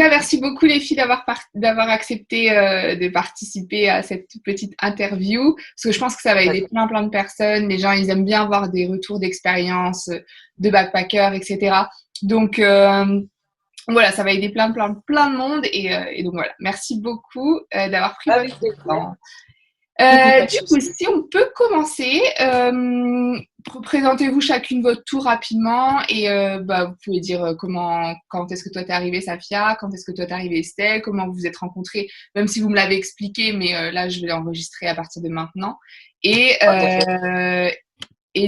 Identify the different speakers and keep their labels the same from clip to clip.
Speaker 1: déjà, merci beaucoup les filles d'avoir accepté de participer à cette petite interview, parce que je pense que ça va aider plein de personnes. Les gens, ils aiment bien avoir des retours d'expérience de backpackers, etc. Donc, voilà, ça va aider plein de monde. Et donc, voilà, merci beaucoup d'avoir pris votre temps. Du coup, si on peut commencer, présentez-vous chacune votre tour rapidement et vous pouvez dire quand est-ce que toi t'es arrivée Safia, quand est-ce que toi t'es arrivée Estelle, comment vous vous êtes rencontrées, même si vous me l'avez expliqué, mais là je vais l'enregistrer à partir de maintenant. Et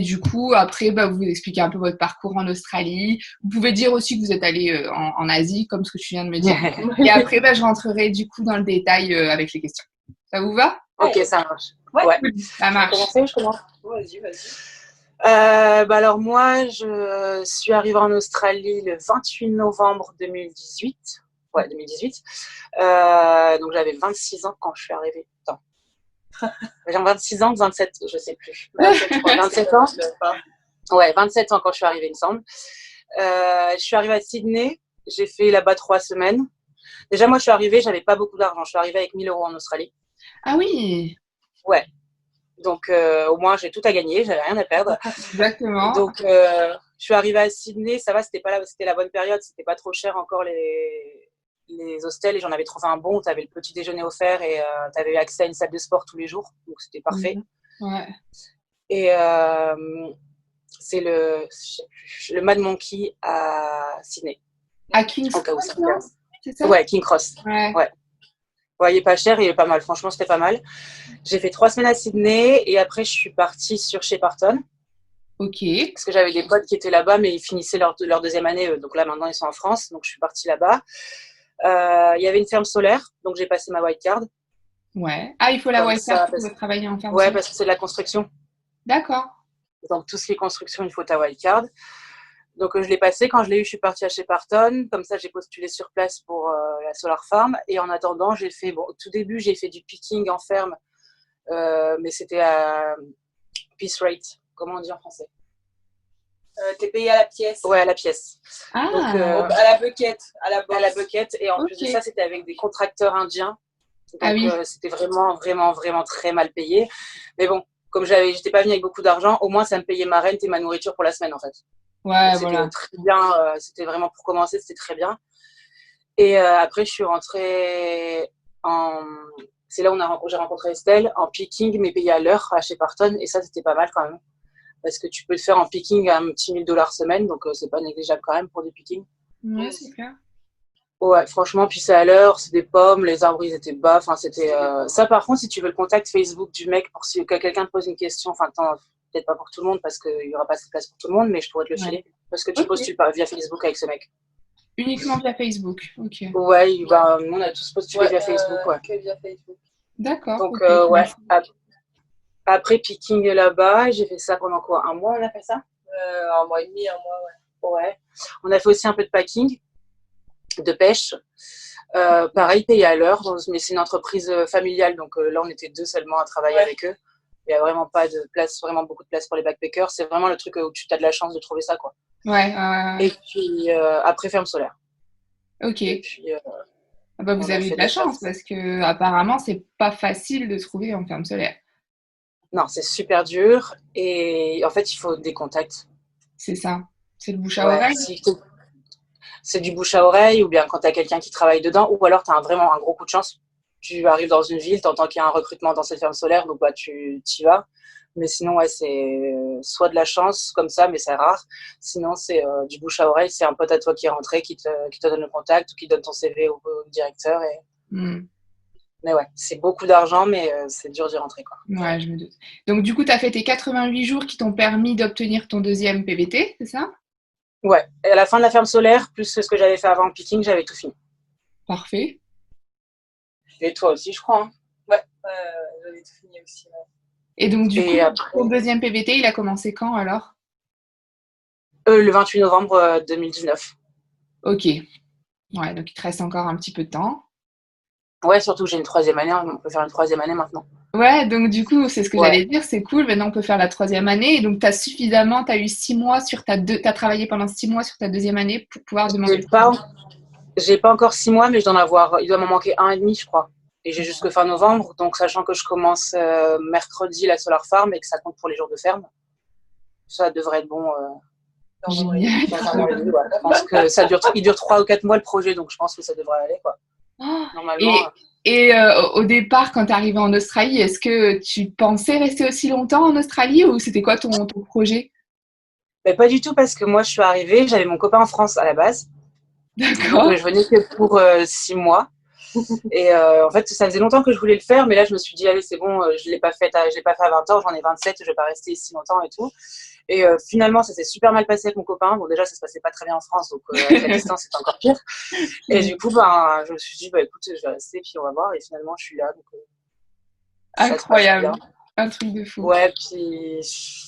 Speaker 1: du coup, après, vous expliquez un peu votre parcours en Australie. Vous pouvez dire aussi que vous êtes allée en Asie, comme ce que tu viens de me dire. Et après, je rentrerai du coup dans le détail avec les questions. Ça vous va?
Speaker 2: Ok, ça marche.
Speaker 1: Ouais. Ça marche.
Speaker 2: Je commence. Vas-y. Alors moi, je suis arrivée en Australie le 28 novembre 2018. Ouais, 2018. Donc j'avais 26 ans quand je suis arrivée. Attends. J'ai 26 ans, 27, je sais plus. 27 ans. Ouais, 27 ans quand je suis arrivée, il me semble. Je suis arrivée à Sydney. J'ai fait là-bas 3 semaines. Déjà, moi, je suis arrivée, j'avais pas beaucoup d'argent. Je suis arrivée avec 1 000 € en Australie.
Speaker 1: Ah oui.
Speaker 2: Ouais. Donc, au moins, j'ai tout à gagner, j'avais rien à perdre.
Speaker 1: Exactement.
Speaker 2: Donc, je suis arrivée à Sydney, ça va, c'était la bonne période, c'était pas trop cher encore les hostels et j'en avais trouvé un bon. Tu avais le petit déjeuner offert et tu avais accès à une salle de sport tous les jours, donc c'était parfait.
Speaker 1: Ouais.
Speaker 2: Et c'est le Mad Monkey à Sydney.
Speaker 1: À King's Cross, non ?
Speaker 2: C'est ça ? Ouais, King Cross.
Speaker 1: Ouais.
Speaker 2: Ouais, il est pas cher, il est pas mal. Franchement, c'était pas mal. J'ai fait 3 semaines à Sydney et après, je suis partie sur Shepparton.
Speaker 1: Ok.
Speaker 2: Parce que j'avais des potes qui étaient là-bas, mais ils finissaient leur 2e année. Donc là, maintenant, ils sont en France. Donc, je suis partie là-bas. Il y avait une ferme solaire. Donc, j'ai passé ma white card.
Speaker 1: Ouais. Ah, il faut la white card pour travailler en ferme solaire.
Speaker 2: Ouais, parce que c'est de la construction.
Speaker 1: D'accord.
Speaker 2: Donc, tout ce qui est construction, il faut ta white card. Donc, je l'ai passé. Quand je l'ai eu, je suis partie à Shepparton. Comme ça, j'ai postulé sur place pour la Solar Farm. Et en attendant, au tout début, j'ai fait du picking en ferme. Mais c'était à piece rate. Comment on dit en français ?
Speaker 3: T'es payé à la pièce.
Speaker 2: Ouais, à la pièce.
Speaker 1: Ah.
Speaker 2: Donc,
Speaker 3: à la bucket. À la
Speaker 2: bucket. Et en plus de ça, c'était avec des contracteurs indiens. Donc, c'était vraiment très mal payé. Mais bon, comme j'étais pas venue avec beaucoup d'argent, au moins, ça me payait ma rente et ma nourriture pour la semaine, en fait.
Speaker 1: Ouais,
Speaker 2: donc, c'était très bien. C'était vraiment pour commencer, c'était très bien. Et après, je suis rentrée c'est là où j'ai rencontré Estelle, en picking, mais payé à l'heure à Shepparton. Et ça, c'était pas mal quand même. Parce que tu peux le faire en picking à un petit 1 000 $ semaine. Donc, c'est pas négligeable quand même pour du picking.
Speaker 1: Ouais, c'est clair.
Speaker 2: Ouais, franchement, puis c'est à l'heure, c'est des pommes, les arbres, ils étaient bas. Enfin, c'était... Ça, par contre, si tu veux le contact Facebook du mec, pour si quelqu'un te pose une question, peut-être pas pour tout le monde, parce qu'il y aura pas assez de place pour tout le monde, mais je pourrais te le filer. Parce que tu postules via Facebook avec ce mec.
Speaker 1: Uniquement via Facebook, ok.
Speaker 2: Ouais, nous, on a tous postulé via Facebook, ouais.
Speaker 3: Que via Facebook.
Speaker 1: D'accord.
Speaker 2: Donc, ouais. Après picking là-bas, j'ai fait ça pendant quoi ? 1 mois, on a fait ça ?
Speaker 3: 1 mois et demi, 1 mois, ouais.
Speaker 2: Ouais. On a fait aussi un peu de packing, de pêche. Pareil, payé à l'heure, mais c'est une entreprise familiale, donc là, on était 2 seulement à travailler avec eux. Il n'y a vraiment pas de place, vraiment beaucoup de place pour les backpackers. C'est vraiment le truc où tu as de la chance de trouver ça, quoi.
Speaker 1: Ouais.
Speaker 2: Et puis, après, ferme solaire.
Speaker 1: Ok.
Speaker 2: Et puis,
Speaker 1: vous avez de la chance, parce que apparemment, c'est pas facile de trouver en ferme solaire.
Speaker 2: Non, c'est super dur. Et en fait, il faut des contacts.
Speaker 1: C'est ça. C'est le bouche à oreille.
Speaker 2: C'est du bouche à oreille, ou bien quand tu as quelqu'un qui travaille dedans, ou alors tu as vraiment un gros coup de chance. Tu arrives dans une ville, tu entends qu'il y a un recrutement dans cette ferme solaire, donc tu y vas. Mais sinon, ouais, c'est soit de la chance comme ça, mais c'est rare. Sinon, c'est du bouche à oreille. C'est un pote à toi qui est rentré, qui te donne le contact ou qui donne ton CV au directeur. Mais ouais, c'est beaucoup d'argent, mais c'est dur d'y rentrer, quoi.
Speaker 1: Ouais, je me doute. Donc, du coup, tu as fait tes 88 jours qui t'ont permis d'obtenir ton 2e PVT, c'est ça ?
Speaker 2: Ouais. Et à la fin de la ferme solaire, plus ce que j'avais fait avant en picking, j'avais tout fini.
Speaker 1: Parfait.
Speaker 2: Et toi aussi, je crois. Hein.
Speaker 3: Ouais, j'avais tout fini aussi. Ouais.
Speaker 1: Et donc, du coup, après... ton 2e PVT, il a commencé quand, alors ?
Speaker 2: Le 28 novembre 2019.
Speaker 1: Ok. Ouais, donc il te reste encore un petit peu de temps.
Speaker 2: Ouais, surtout que j'ai une 3e année, on peut faire une 3e année maintenant.
Speaker 1: Ouais, donc du coup, c'est ce que j'allais dire, c'est cool, maintenant on peut faire la 3e année. Et donc, tu as eu 6 mois t'as travaillé pendant 6 mois sur ta 2e année pour pouvoir demander.
Speaker 2: J'ai pas encore 6 mois, mais il doit m'en manquer 1 et demi, je crois. Et j'ai jusque fin novembre, donc sachant que je commence mercredi la Solar Farm et que ça compte pour les jours de ferme, ça devrait être bon.
Speaker 1: Génial.
Speaker 2: Je pense que il dure 3 ou 4 mois le projet, donc je pense que ça devrait aller, quoi.
Speaker 1: Oh,
Speaker 2: Normalement.
Speaker 1: et au départ, quand tu es arrivé en Australie, est-ce que tu pensais rester aussi longtemps en Australie ou c'était quoi ton projet?
Speaker 2: Mais pas du tout, parce que moi je suis arrivée, j'avais mon copain en France à la base, donc
Speaker 1: D'accord.
Speaker 2: je venais que pour 6 mois. Et en fait, ça faisait longtemps que je voulais le faire, mais là je me suis dit, allez, c'est bon, je l'ai pas fait à 20 ans, j'en ai 27, je vais pas rester ici longtemps et tout. Et finalement, ça s'est super mal passé avec mon copain. Bon, déjà, ça se passait pas très bien en France, donc avec la distance, c'était encore pire. Et du coup, je me suis dit, écoute, je vais rester, puis on va voir. Et finalement, je suis là, donc ça se passe
Speaker 1: Incroyable.
Speaker 2: bien.
Speaker 1: Un truc de fou.
Speaker 2: Ouais, puis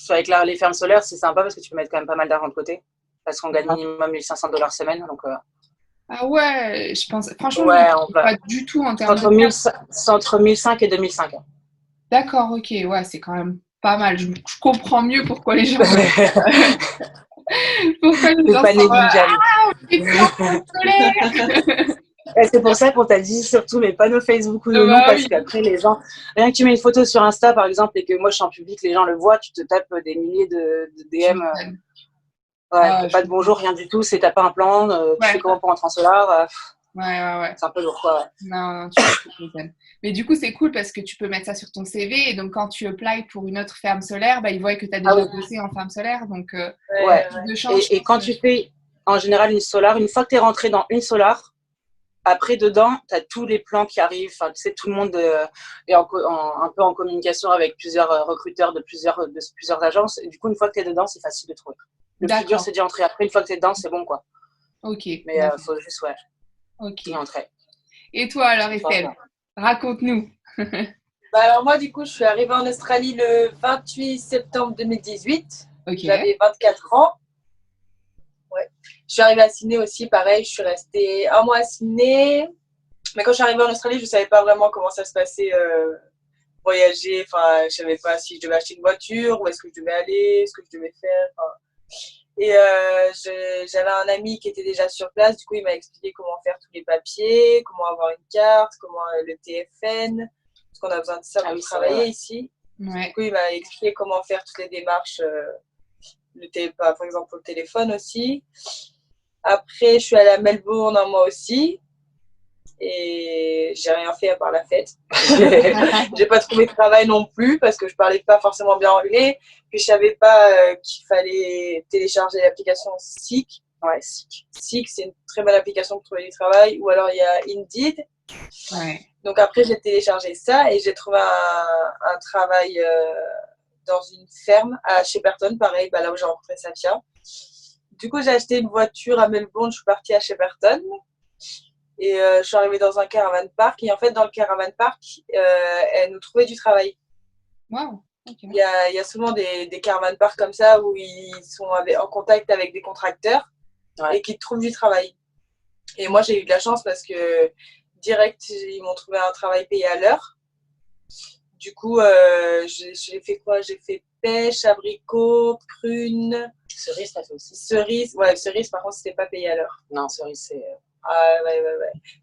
Speaker 2: avec les fermes solaires, c'est sympa parce que tu peux mettre quand même pas mal d'argent de côté. Parce qu'on gagne minimum $1 500 semaine. Donc,
Speaker 1: Ah ouais, je pense, franchement, je ne
Speaker 2: ouais, on
Speaker 1: connais
Speaker 2: va.
Speaker 1: pas du tout en
Speaker 2: C'est
Speaker 1: termes de.
Speaker 2: entre 1005 et 2005.
Speaker 1: D'accord, ok, ouais, c'est quand même pas mal. Je comprends mieux pourquoi les gens pourquoi les
Speaker 2: C'est
Speaker 1: gens
Speaker 2: pas
Speaker 1: sont
Speaker 2: négligeable.
Speaker 1: des panneaux solaires.
Speaker 2: Et c'est pour ça qu'on t'a dit surtout les panneaux Facebook ou non,
Speaker 1: Bah
Speaker 2: parce
Speaker 1: oui.
Speaker 2: qu'après les gens, rien que tu mets une photo sur Insta par exemple et que moi je suis en public, les gens le voient, tu te tapes des milliers de
Speaker 1: Tu
Speaker 2: DM.
Speaker 1: m'étonnes.
Speaker 2: Ouais,
Speaker 1: Ah,
Speaker 2: pas de bonjour, rien du tout, c'est t'as pas un plan, tu fais
Speaker 1: ouais,
Speaker 2: comment pour rentrer en solar,
Speaker 1: ouais.
Speaker 2: c'est un peu lourd quoi. Ouais.
Speaker 1: Non, tu m'étonnes. Mais du coup, c'est cool parce que tu peux mettre ça sur ton CV et donc quand tu applies pour une autre ferme solaire, bah, ils voient que tu as
Speaker 2: Ah
Speaker 1: déjà
Speaker 2: oui,
Speaker 1: bossé en ferme solaire. Donc,
Speaker 2: ouais.
Speaker 1: plus de chance, je
Speaker 2: Et quand
Speaker 1: pense.
Speaker 2: tu fais en général une solar, une fois que tu es rentré dans une solar, après, dedans, tu as tous les plans qui arrivent. Enfin, tu sais, tout le monde est un peu en communication avec plusieurs recruteurs de plusieurs agences. Et du coup, une fois que tu es dedans, c'est facile de trouver. Le plus dur,
Speaker 1: D'accord.
Speaker 2: c'est d'y entrer. Après, une fois que tu es dedans, c'est bon, quoi.
Speaker 1: Ok,
Speaker 2: Mais il
Speaker 1: d'accord.
Speaker 2: faut juste, y
Speaker 1: Ok.
Speaker 2: entrer.
Speaker 1: Et toi alors,
Speaker 2: Enfin,
Speaker 1: Estelle, raconte-nous.
Speaker 3: Bah alors moi, du coup, je suis arrivée en Australie le 28 septembre 2018.
Speaker 1: Ok.
Speaker 3: J'avais 24 ans. Ouais. Je suis arrivée à Sydney aussi, pareil. Je suis restée 1 mois à Sydney. Mais quand je suis arrivée en Australie, je ne savais pas vraiment comment ça se passait, voyager. Enfin, je ne savais pas si je devais acheter une voiture, où est-ce que je devais aller, ce que je devais faire. Enfin. Et j'avais un ami qui était déjà sur place. Du coup, il m'a expliqué comment faire tous les papiers, comment avoir une carte, comment le TFN, parce qu'on a besoin de ça pour travailler ici.
Speaker 1: Ouais.
Speaker 3: Du coup, il m'a expliqué comment faire toutes les démarches, par exemple pour le téléphone aussi. Après, je suis allée à Melbourne 1 mois aussi. Et j'ai rien fait à part la fête. J'ai pas trouvé de travail non plus parce que je parlais pas forcément bien anglais. Puis je savais pas qu'il fallait télécharger l'application Seek. Ouais, Seek, c'est une très bonne application pour trouver du travail. Ou alors il y a Indeed.
Speaker 1: Ouais.
Speaker 3: Donc après, j'ai téléchargé ça et j'ai trouvé un travail dans une ferme à Shepparton, pareil, là où j'ai rencontré Safia. Du coup, j'ai acheté une voiture à Melbourne, je suis partie à Shepparton. Et je suis arrivée dans un caravan park. Et en fait, dans le caravan park, elle nous trouvait du travail.
Speaker 1: Wow. Okay.
Speaker 3: Il y a souvent des caravan parks comme ça où ils sont en contact avec des contracteurs et qui trouvent du travail. Et moi, j'ai eu de la chance parce que direct, ils m'ont trouvé un travail payé à l'heure. Du coup, j'ai fait quoi? J'ai fait pêche, abricot, prunes.
Speaker 2: Cerise, ça fait aussi.
Speaker 3: Cerise, ouais, cerise, par contre, c'était pas payé à l'heure.
Speaker 2: Non, cerise, c'est.
Speaker 3: Ah, ouais.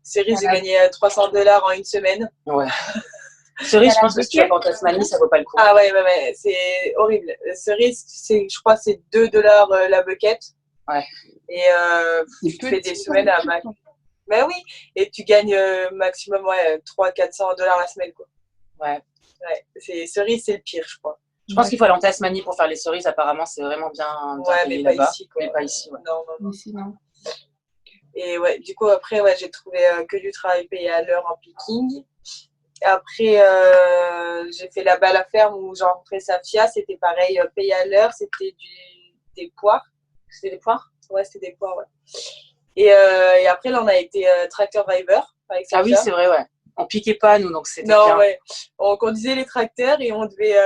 Speaker 3: Cerise, j'ai gagné $300 en une semaine.
Speaker 2: Ouais. Cerise, je pense que si tu vas en Tasmanie, ça vaut pas le coup.
Speaker 3: Ah ouais, c'est horrible. Cerise, je crois que c'est $2 la bucket.
Speaker 2: Ouais.
Speaker 3: Et tu fais des semaines à max. Ben oui, et tu gagnes maximum 300-400 $ la semaine, quoi.
Speaker 2: Ouais.
Speaker 3: Cerise, c'est le pire, je crois.
Speaker 2: Je pense qu'il faut aller en Tasmanie pour faire les cerises. Apparemment, c'est vraiment bien payé là-bas.
Speaker 3: Ici, quoi.
Speaker 2: Mais pas ici, ouais.
Speaker 3: Non.
Speaker 1: Ici, non.
Speaker 3: Et ouais, du coup, après, j'ai trouvé que du travail payé à l'heure en picking. Et après, j'ai fait là-bas à la ferme où j'ai rencontré Safia. C'était pareil, payé à l'heure. C'était des poires.
Speaker 2: C'était des poires?
Speaker 3: Ouais, c'était des poires, ouais. Et après, là, on a été tractor driver avec Safia.
Speaker 2: Ah oui, c'est vrai, ouais. On piquait pas, nous, donc c'était
Speaker 3: Non,
Speaker 2: bien.
Speaker 3: ouais. On conduisait les tracteurs et on devait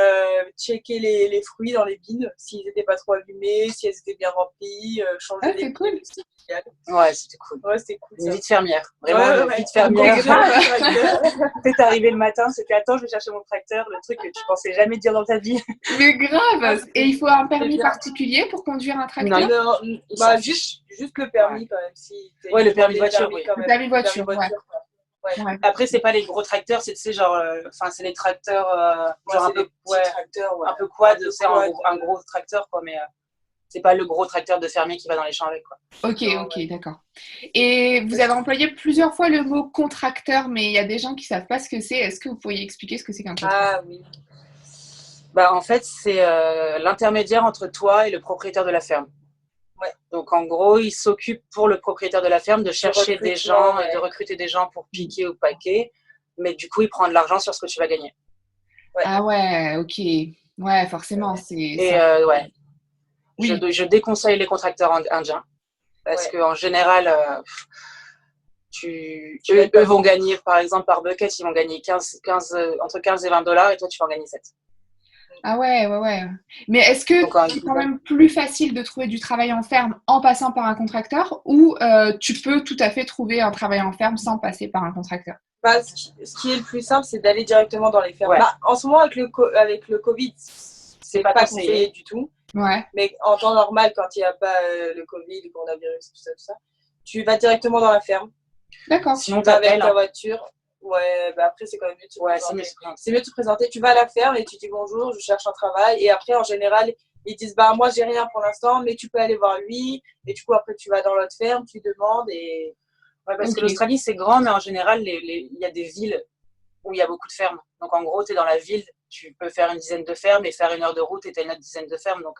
Speaker 3: checker les fruits dans les bines, s'ils n'étaient pas trop abîmés, si elles étaient bien remplies, changer
Speaker 1: Ah,
Speaker 3: les
Speaker 1: c'est cool.
Speaker 3: piles, c'était génial.
Speaker 2: Ouais, c'était cool.
Speaker 3: Ouais, c'était cool
Speaker 2: Une
Speaker 3: ça.
Speaker 2: vie de fermière. Vraiment,
Speaker 3: Ouais,
Speaker 2: une
Speaker 3: ouais.
Speaker 2: vie de fermière.
Speaker 1: C'est grave.
Speaker 2: T'es arrivé le matin, c'était attends, je vais chercher mon tracteur, le truc que tu pensais jamais dire dans ta vie.
Speaker 1: Mais grave. Et il faut un permis
Speaker 3: bien.
Speaker 1: particulier pour conduire un tracteur?
Speaker 2: Non,
Speaker 3: Non,
Speaker 2: il
Speaker 3: bah,
Speaker 2: s'en fiche.
Speaker 3: juste le permis quand même. Si
Speaker 2: Ouais, le permis de voiture, oui.
Speaker 3: quand
Speaker 1: Le
Speaker 3: même.
Speaker 1: permis
Speaker 3: Le
Speaker 1: voiture,
Speaker 3: permis voiture, quoi. Ouais.
Speaker 1: ouais.
Speaker 2: Après, c'est pas les gros tracteurs, c'est, tu sais, genre, enfin, c'est les tracteurs, genre un
Speaker 3: c'est
Speaker 2: peu,
Speaker 3: des petits tracteurs, ouais.
Speaker 2: un peu quad,
Speaker 3: Un peu
Speaker 2: c'est
Speaker 3: quad.
Speaker 2: un gros tracteur, quoi, mais c'est pas le gros tracteur de fermier qui va dans les champs avec, quoi.
Speaker 1: Ok,
Speaker 3: Non,
Speaker 1: ok,
Speaker 3: ouais.
Speaker 1: d'accord. Et vous avez employé plusieurs fois le mot contracteur, mais il y a des gens qui savent pas ce que c'est. Est-ce que vous pourriez expliquer ce que c'est qu'un contracteur?
Speaker 3: Ah oui.
Speaker 2: Bah, en fait, c'est l'intermédiaire entre toi et le propriétaire de la ferme.
Speaker 3: Ouais.
Speaker 2: Donc, en gros, il s'occupe pour le propriétaire de la ferme de chercher des gens,
Speaker 3: ouais.
Speaker 2: de recruter des gens pour piquer ou paquer. Mais du coup, il prend de l'argent sur ce que tu vas gagner.
Speaker 3: Ouais.
Speaker 1: Ah ouais, ok. Ouais, forcément, c'est
Speaker 2: Et
Speaker 1: ça.
Speaker 2: ouais,
Speaker 1: Oui.
Speaker 2: je déconseille les contracteurs indiens. Parce
Speaker 3: Ouais.
Speaker 2: qu'en général, eux vont gagner, par exemple, par bucket, ils vont gagner entre 15 et 20 dollars et toi, tu vas en gagner 7.
Speaker 1: Ah ouais, ouais, ouais. Mais est-ce que
Speaker 2: Donc,
Speaker 1: c'est quand même plus facile de trouver du travail en ferme en passant par un contracteur ou tu peux tout à fait trouver un travail en ferme sans passer par un contracteur?
Speaker 3: Bah, ce qui est le plus simple, c'est d'aller directement dans les fermes.
Speaker 2: Ouais.
Speaker 3: Bah, en ce moment, avec le Covid, c'est pas conseillé du tout.
Speaker 1: Ouais.
Speaker 3: Mais en temps normal, quand il n'y a pas le Covid, le coronavirus, tout ça, tu vas directement dans la ferme.
Speaker 1: D'accord.
Speaker 2: Sinon,
Speaker 3: Tu vas avec ta
Speaker 2: hein.
Speaker 3: voiture. Ouais, bah après, c'est quand même mieux de se présenter.
Speaker 2: C'est
Speaker 3: mieux de te présenter. Tu vas à la ferme et tu dis bonjour, je cherche un travail. Et après, en général, ils disent bah moi, j'ai rien pour l'instant, mais tu peux aller voir lui. Et du coup, après, tu vas dans l'autre ferme, tu demandes. Et
Speaker 2: ouais, parce que
Speaker 1: Ok.
Speaker 2: l'Australie, c'est grand, mais en général, il y a des villes où il y a beaucoup de fermes. Donc, en gros, tu es dans la ville, tu peux faire une dizaine de fermes et faire 1 heure de route et tu as une autre dizaine de fermes. Donc,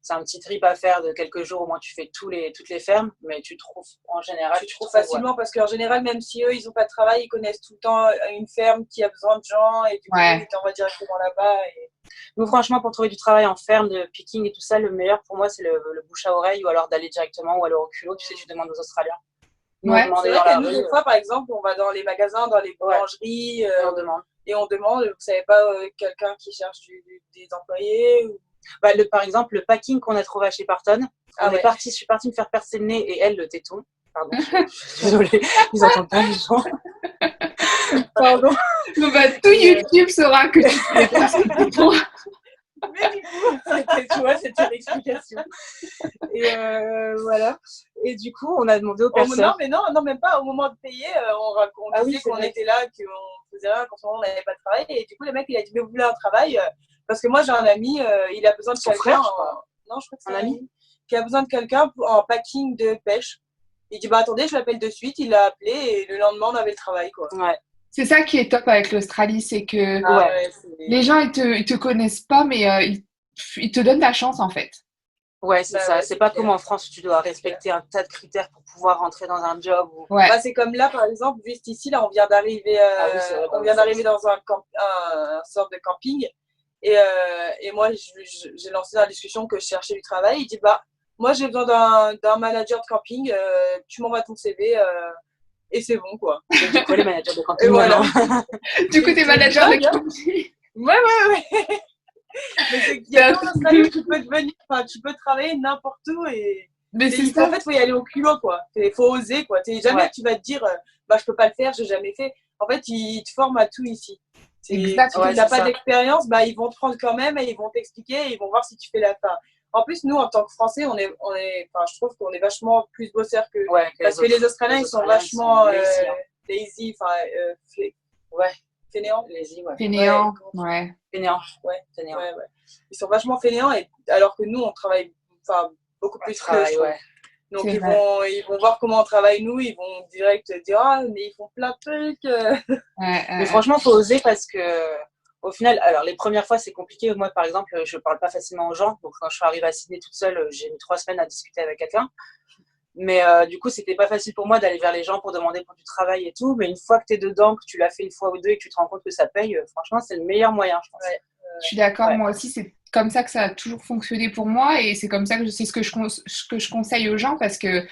Speaker 2: c'est un petit trip à faire de quelques jours. Au moins, tu fais toutes les fermes, mais tu trouves en général.
Speaker 3: Tu trouves facilement parce qu'en général, même si eux, ils n'ont pas de travail, ils connaissent tout le temps une ferme qui a besoin de gens et du coup, ils t'envoient directement là-bas. Et...
Speaker 2: Donc, franchement, pour trouver du travail en ferme, de picking et tout ça, le meilleur pour moi, c'est le bouche à oreille ou alors d'aller directement ou alors au culot. Tu sais, tu demandes aux Australiens.
Speaker 1: Nous, ouais.
Speaker 3: C'est vrai que nous, des fois, par exemple, on va dans les magasins, dans les boulangeries et on demande, vous savez pas, quelqu'un qui cherche des employés ou...
Speaker 2: Bah, par exemple, le packing qu'on a trouvé à chez Parton, je suis partie me faire percer le nez et elle le téton. Pardon, je suis désolée, ils entendent pas les gens.
Speaker 3: Pardon.
Speaker 1: Donc, bah, tout YouTube saura que tu fais percer le téton.
Speaker 3: Mais du coup, c'était l'explication.
Speaker 2: Et voilà. Et du coup, on a demandé aux personnes.
Speaker 3: Non, même pas. Au moment de payer, on disait qu'on était là, qu'on faisait rien, qu'en ce moment on n'avait pas de travail. Et du coup, le mec, il a dit mais vous voulez un travail parce que moi, j'ai un ami, il a besoin de quelqu'un. Non, je crois que c'est un ami qui a besoin de quelqu'un en packing de pêche. Il dit bah attendez, je l'appelle de suite. Il l'a appelé et le lendemain, on avait le travail, quoi.
Speaker 2: Ouais.
Speaker 1: C'est ça qui est top avec l'Australie, c'est que les gens, ils te connaissent pas, mais ils te donnent ta chance, en fait.
Speaker 2: Ouais, c'est ça. C'est pas comme en France où tu dois respecter un tas de critères pour pouvoir rentrer dans un job.
Speaker 1: Ouais.
Speaker 3: Bah, c'est comme là, par exemple, juste ici, là, on vient d'arriver dans un sorte de camping. Et moi, j'ai lancé dans la discussion que je cherchais du travail. Il dit, bah, moi, j'ai besoin d'un manager de camping. Tu m'envoies ton CV. Et c'est bon, quoi.
Speaker 2: Et du coup, les managers de camping,
Speaker 3: voilà.
Speaker 1: Du coup, t'es manager de camping.
Speaker 3: Ouais. Mais c'est qu'il y a en Australie, tu peux travailler n'importe où
Speaker 1: Mais c'est ça.
Speaker 3: En fait, faut y aller au culot, quoi. Faut oser, quoi. Jamais tu vas te dire, bah, je peux pas le faire, j'ai jamais fait. En fait, ils te forment à tout ici.
Speaker 1: Exactement.
Speaker 3: Si tu n'as pas d'expérience, bah, ils vont te prendre quand même et ils vont t'expliquer et ils vont voir si tu fais la fin. En plus, nous, en tant que Français, je trouve qu'on est vachement plus bosseurs parce que les Australiens, ils sont vachement lazy, fainéants.
Speaker 2: Lazy,
Speaker 1: Fainéants,
Speaker 2: Fainéants.
Speaker 3: Ils sont vachement fainéants alors que nous, on travaille beaucoup plus que Donc ils vont voir comment on travaille nous, ils vont direct dire ah mais ils font plein de trucs.
Speaker 2: Mais franchement, faut oser parce que au final, alors les premières fois c'est compliqué. Moi par exemple, je parle pas facilement aux gens, donc quand je suis arrivée à Sydney toute seule, j'ai mis 3 semaines à discuter avec quelqu'un. Mais du coup, c'était pas facile pour moi d'aller vers les gens pour demander pour du travail et tout. Mais une fois que tu es dedans, que tu l'as fait une fois ou deux et que tu te rends compte que ça paye, franchement, c'est le meilleur moyen, je pense.
Speaker 1: Je suis d'accord, moi aussi, c'est comme ça que ça a toujours fonctionné pour moi et c'est comme ça que c'est ce que je conseille aux gens parce que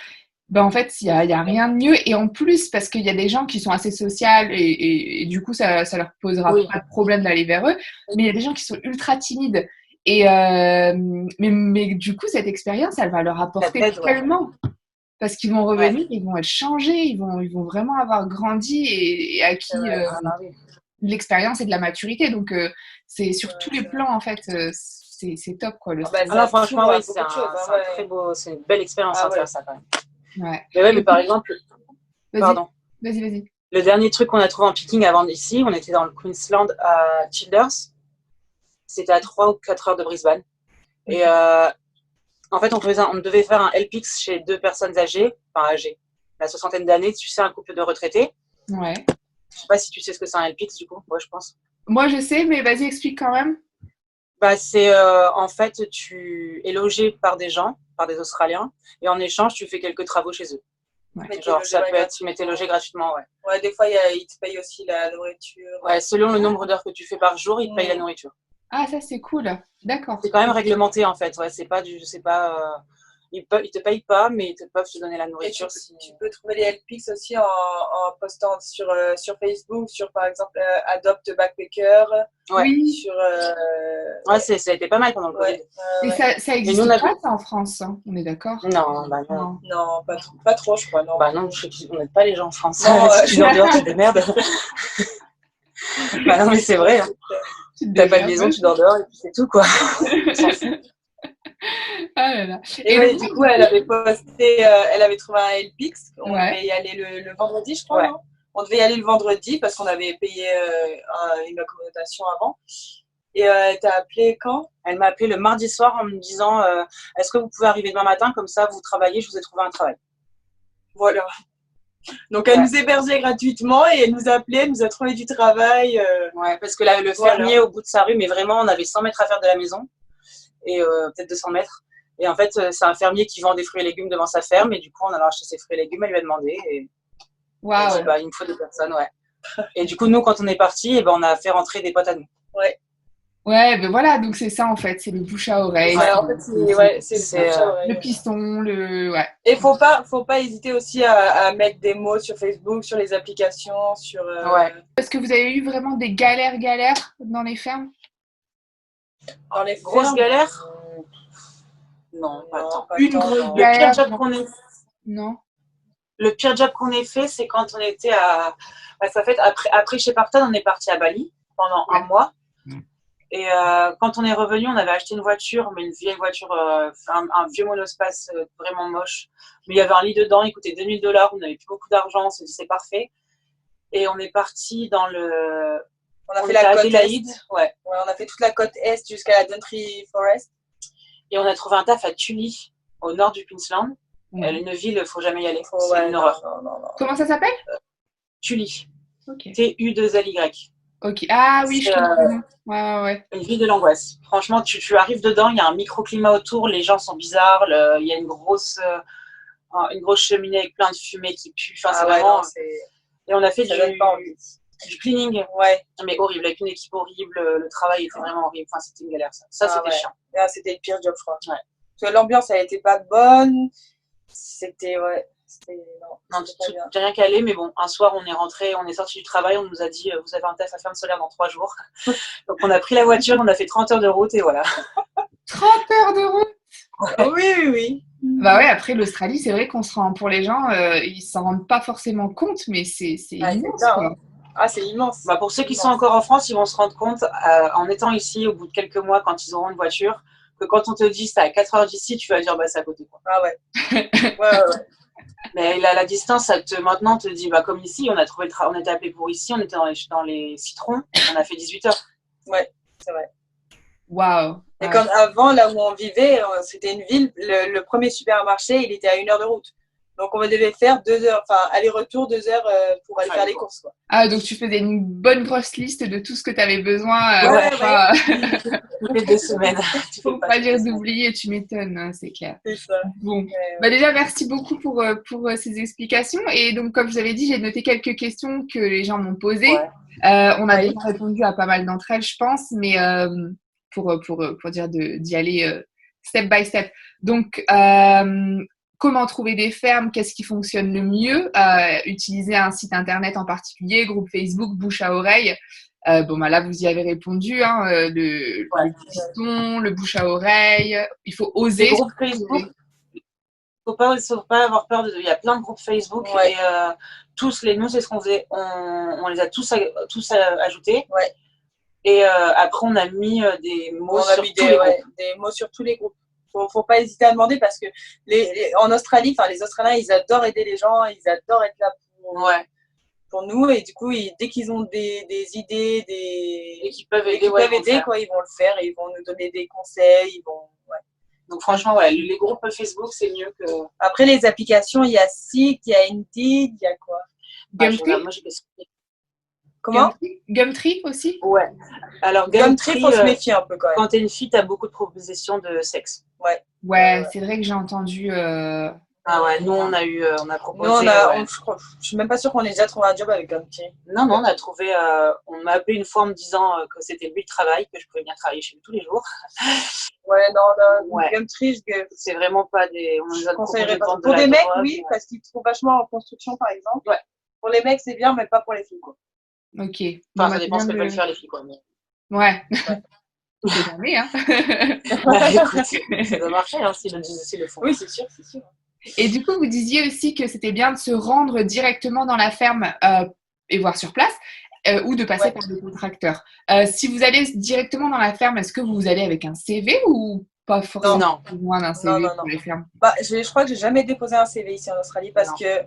Speaker 1: Ben, en fait, il y a rien de mieux. Et en plus, parce qu'il y a des gens qui sont assez sociales et du coup, ça leur posera
Speaker 2: Oui,
Speaker 1: pas de problème d'aller vers eux. Mais il y a des gens qui sont ultra timides. Et mais du coup, cette expérience, elle va leur
Speaker 2: ça
Speaker 1: apporter
Speaker 2: t'aide, ouais.
Speaker 1: tellement. Parce qu'ils vont
Speaker 2: Ouais.
Speaker 1: revenir, ils vont être changés, ils vont vraiment avoir grandi et
Speaker 3: C'est
Speaker 1: acquis
Speaker 3: vrai.
Speaker 2: Ah bah oui.
Speaker 1: de l'expérience et de la maturité. Donc, c'est sur tous les
Speaker 3: Ouais.
Speaker 1: plans, en fait, c'est top, quoi, le
Speaker 3: Ah bah,
Speaker 1: stream.
Speaker 2: Ah non,
Speaker 3: ça
Speaker 2: franchement,
Speaker 3: s'ouvre à
Speaker 2: oui,
Speaker 3: beaucoup de choses. Hein,
Speaker 2: c'est un très beau, c'est une belle expérience
Speaker 3: Ah
Speaker 2: de faire
Speaker 3: ouais.
Speaker 2: ça quand même.
Speaker 1: Ouais.
Speaker 2: Mais ouais, mais
Speaker 1: Et
Speaker 2: par exemple,
Speaker 1: vas-y,
Speaker 2: pardon.
Speaker 1: vas-y.
Speaker 2: Le dernier truc qu'on a trouvé en picking avant d'ici, on était dans le Queensland à Childers. C'était à 3 ou 4 heures de Brisbane. Et en fait, on devait faire un LPX chez 2 personnes âgées, enfin âgées, la soixantaine d'années, tu sais, un couple de retraités.
Speaker 1: Ouais.
Speaker 2: Je sais pas si tu sais ce que c'est un LPX du coup, ouais, je pense.
Speaker 1: Moi, je sais, mais vas-y, explique quand même.
Speaker 2: Bah, c'est en fait, tu es logé par des gens, par des Australiens, et en échange, tu fais quelques travaux chez eux.
Speaker 1: Ouais.
Speaker 2: Genre, ça peut être, tu m'étais logé gratuitement, ouais.
Speaker 3: Ouais, des fois, ils te payent aussi la nourriture.
Speaker 2: Ouais, selon le nombre d'heures que tu fais par jour, ils te payent la nourriture.
Speaker 1: Ah, ça, c'est cool. D'accord.
Speaker 2: C'est quand même réglementé en fait, ouais, c'est pas du, c'est pas, ils te payent pas, mais ils peuvent te donner la
Speaker 3: Et
Speaker 2: nourriture
Speaker 3: tu peux trouver les LPX aussi en postant sur Facebook, sur par exemple Adopt Backpacker,
Speaker 2: Ouais,
Speaker 1: Oui.
Speaker 3: sur.
Speaker 2: ouais, ça a été pas mal pendant le Covid.
Speaker 3: Ouais,
Speaker 1: Et
Speaker 3: ouais.
Speaker 1: ça
Speaker 2: Et nous,
Speaker 1: existe pas, ça, en France, hein. On est d'accord?
Speaker 2: Non, bah non.
Speaker 1: Non.
Speaker 3: Non, pas trop, je crois, non.
Speaker 2: Bah non, on n'aide pas les gens en France.
Speaker 3: Non,
Speaker 2: Si tu dors dehors, tu te démerdes. Bah non, mais c'est vrai. Hein.
Speaker 1: Tu te
Speaker 2: T'as pas de
Speaker 1: démerdes,
Speaker 2: maison,
Speaker 1: ouais.
Speaker 2: tu dors dehors et puis c'est tout, quoi. On s'en fout.
Speaker 1: Ah là là.
Speaker 3: Et
Speaker 1: Et
Speaker 3: ouais,
Speaker 1: donc,
Speaker 3: du coup, elle avait posté, elle avait trouvé un LPX. On
Speaker 1: ouais.
Speaker 3: devait y aller le vendredi, je crois.
Speaker 2: Ouais.
Speaker 3: Non, on devait y aller le vendredi parce qu'on avait payé une accommodation avant. Et elle t'a appelé quand?
Speaker 2: Elle m'a appelé le mardi soir en me disant est-ce que vous pouvez arriver demain matin, comme ça vous travaillez, je vous ai trouvé un travail.
Speaker 3: Voilà. Donc, elle nous hébergeait gratuitement et elle nous a appelé, elle nous a trouvé du travail.
Speaker 2: Ouais, parce que là, le fermier au bout de sa rue, mais vraiment, on avait 100 mètres à faire de la maison, et peut-être 200 mètres. Et en fait, c'est un fermier qui vend des fruits et légumes devant sa ferme, et du coup, on a acheté ses fruits et légumes, elle lui a demandé, et elle dit, bah, il me faut 2 personnes, ouais. Et du coup, nous, quand on est partis, eh ben, on a fait rentrer des potes à nous.
Speaker 3: Ouais.
Speaker 1: Ouais, ben voilà, donc c'est ça en fait, c'est le bouche à oreille.
Speaker 3: Ouais, en fait, c'est le bouche à oreille.
Speaker 1: Le piston, ouais.
Speaker 3: Et faut pas hésiter aussi à mettre des mots sur Facebook, sur les applications, sur.
Speaker 2: Ouais.
Speaker 1: Est-ce que vous avez eu vraiment des galères dans les fermes?
Speaker 3: Dans les
Speaker 2: Grosses galères? Non, pas tant. Une grosse galère.
Speaker 1: Non.
Speaker 2: Le pire job qu'on ait fait, c'est quand on était à. Ça fait après chez Parton, on est parti à Bali pendant un mois. Et quand on est revenu, on avait acheté une voiture, mais une vieille voiture, un vieux monospace vraiment moche. Mais il y avait un lit dedans, il coûtait $2000, on n'avait plus beaucoup d'argent, on s'est dit c'est parfait. Et on est parti dans le.
Speaker 3: On a fait la côte
Speaker 2: Adélaïde,
Speaker 3: ouais. On a fait toute la côte est jusqu'à la Dountree Forest.
Speaker 2: Et on a trouvé un taf à Tully, au nord du Queensland. Une ville, il ne faut jamais y aller. C'est une horreur.
Speaker 3: Non.
Speaker 1: Comment ça s'appelle?
Speaker 2: Tully.
Speaker 1: Okay.
Speaker 2: T-U-2-L-Y.
Speaker 1: Ok. Ah oui, je comprends. Ouais.
Speaker 2: Une ville de l'angoisse. Franchement, tu arrives dedans, il y a un microclimat autour, les gens sont bizarres, il y a une grosse cheminée avec plein de fumée qui pue. Enfin, c'est vraiment. Et on a fait du cleaning. Ouais. Mais horrible, avec une équipe horrible, le travail était vraiment horrible. Enfin, c'était une galère, ça. C'était chiant.
Speaker 3: Ah, c'était le pire job, je crois. Ouais. Parce que l'ambiance, elle était pas bonne. C'était,
Speaker 2: non, j'ai rien qu'à aller, mais bon, un soir, on est rentré, on est sorti du travail, on nous a dit, vous avez un test à ferme solaire dans 3 jours. Donc, on a pris la voiture, on a fait 30 heures de route et voilà.
Speaker 1: 30 heures de route?
Speaker 3: Oui.
Speaker 1: Bah ouais, après l'Australie, c'est vrai qu'on se rend, pour les gens, ils s'en rendent pas forcément compte, mais c'est immense, quoi.
Speaker 3: Ah, c'est immense.
Speaker 2: Bah, pour ceux qui sont encore en France, ils vont se rendre compte, en étant ici, au bout de quelques mois, quand ils auront une voiture, que quand on te dit c'est à 4 heures d'ici, tu vas dire bah c'est à côté, quoi.
Speaker 3: Ah ouais. ouais.
Speaker 2: Mais la distance, maintenant te dit bah comme ici, on a trouvé on était appelé pour ici, on était dans les citrons, on a fait 18 heures.
Speaker 3: Ouais, c'est vrai.
Speaker 1: Waouh.
Speaker 3: Et comme avant, là où on vivait, c'était une ville, le premier supermarché, il était à 1 heure de route. Donc, on devait faire 2 heures, enfin, aller-retour 2 heures pour aller faire les courses, quoi.
Speaker 1: Ah, donc tu faisais une bonne grosse liste de tout ce que tu avais besoin.
Speaker 2: Toutes les 2 semaines.
Speaker 1: Faut pas dire d'oublier, tu m'étonnes, hein, c'est clair.
Speaker 3: C'est ça.
Speaker 1: Bon, bah déjà, merci beaucoup pour ces explications. Et donc, comme je vous avais dit, j'ai noté quelques questions que les gens m'ont posées. On a déjà répondu à pas mal d'entre elles, je pense, mais pour dire d'y aller step by step. Donc, comment trouver des fermes, qu'est-ce qui fonctionne le mieux, utiliser un site internet en particulier, groupe Facebook, bouche à oreille. Là, vous y avez répondu, hein, le piston, le bouche à oreille. Il faut oser.
Speaker 2: Les groupes Facebook, faut pas avoir peur. Il y a plein de groupes Facebook et nous, c'est ce qu'on faisait. On les a tous ajoutés. Ouais. Et après, on a mis des mots sur tous les groupes.
Speaker 3: Des mots sur tous les groupes. Faut pas hésiter à demander parce que en Australie, les Australiens, ils adorent aider les gens, ils adorent être là pour nous, et du coup, dès qu'ils ont des idées, et qu'ils peuvent aider, ils vont le faire, et ils vont nous donner des conseils,
Speaker 2: Donc franchement, les groupes Facebook, c'est mieux que...
Speaker 3: Après, les applications, il y a Seek, il y a Indeed, il y a quoi?
Speaker 1: Gumtree.
Speaker 3: Moi, j'ai Comment?
Speaker 1: Gumtree aussi?
Speaker 2: Ouais. Alors,
Speaker 3: Gumtree, faut se méfier un peu quand même.
Speaker 2: Quand t'es une fille, t'as beaucoup de propositions de sexe.
Speaker 1: Ouais, c'est vrai que j'ai entendu...
Speaker 2: Ah ouais, nous on a proposé.
Speaker 3: Nous, je suis même pas sûre qu'on ait déjà trouvé un job avec Gumtree.
Speaker 2: Non, on a trouvé. On m'a appelé une fois en me disant que c'était lui le travail, que je pouvais venir travailler chez lui tous les jours.
Speaker 3: Gumtree,
Speaker 2: c'est vraiment pas des. On nous a
Speaker 3: conseillerais pas. Pour des mecs, oui, parce qu'ils trouvent vachement en construction par exemple. Ouais. Pour les mecs, c'est bien, mais pas pour les filles, quoi.
Speaker 1: Ok.
Speaker 2: Enfin, ça dépend ce que veulent faire les filles, quoi.
Speaker 1: Ouais. C'est jamais, hein.
Speaker 2: Écoute, ça doit marcher, hein, s'ils le font.
Speaker 3: Oui, c'est sûr.
Speaker 1: Et du coup, vous disiez aussi que c'était bien de se rendre directement dans la ferme et voir sur place, ou de passer par des contracteurs. Si vous allez directement dans la ferme, est-ce que vous allez avec un CV ou pas forcément besoin d'un CV pour les fermes?
Speaker 3: Je crois que j'ai jamais déposé un CV ici en Australie parce que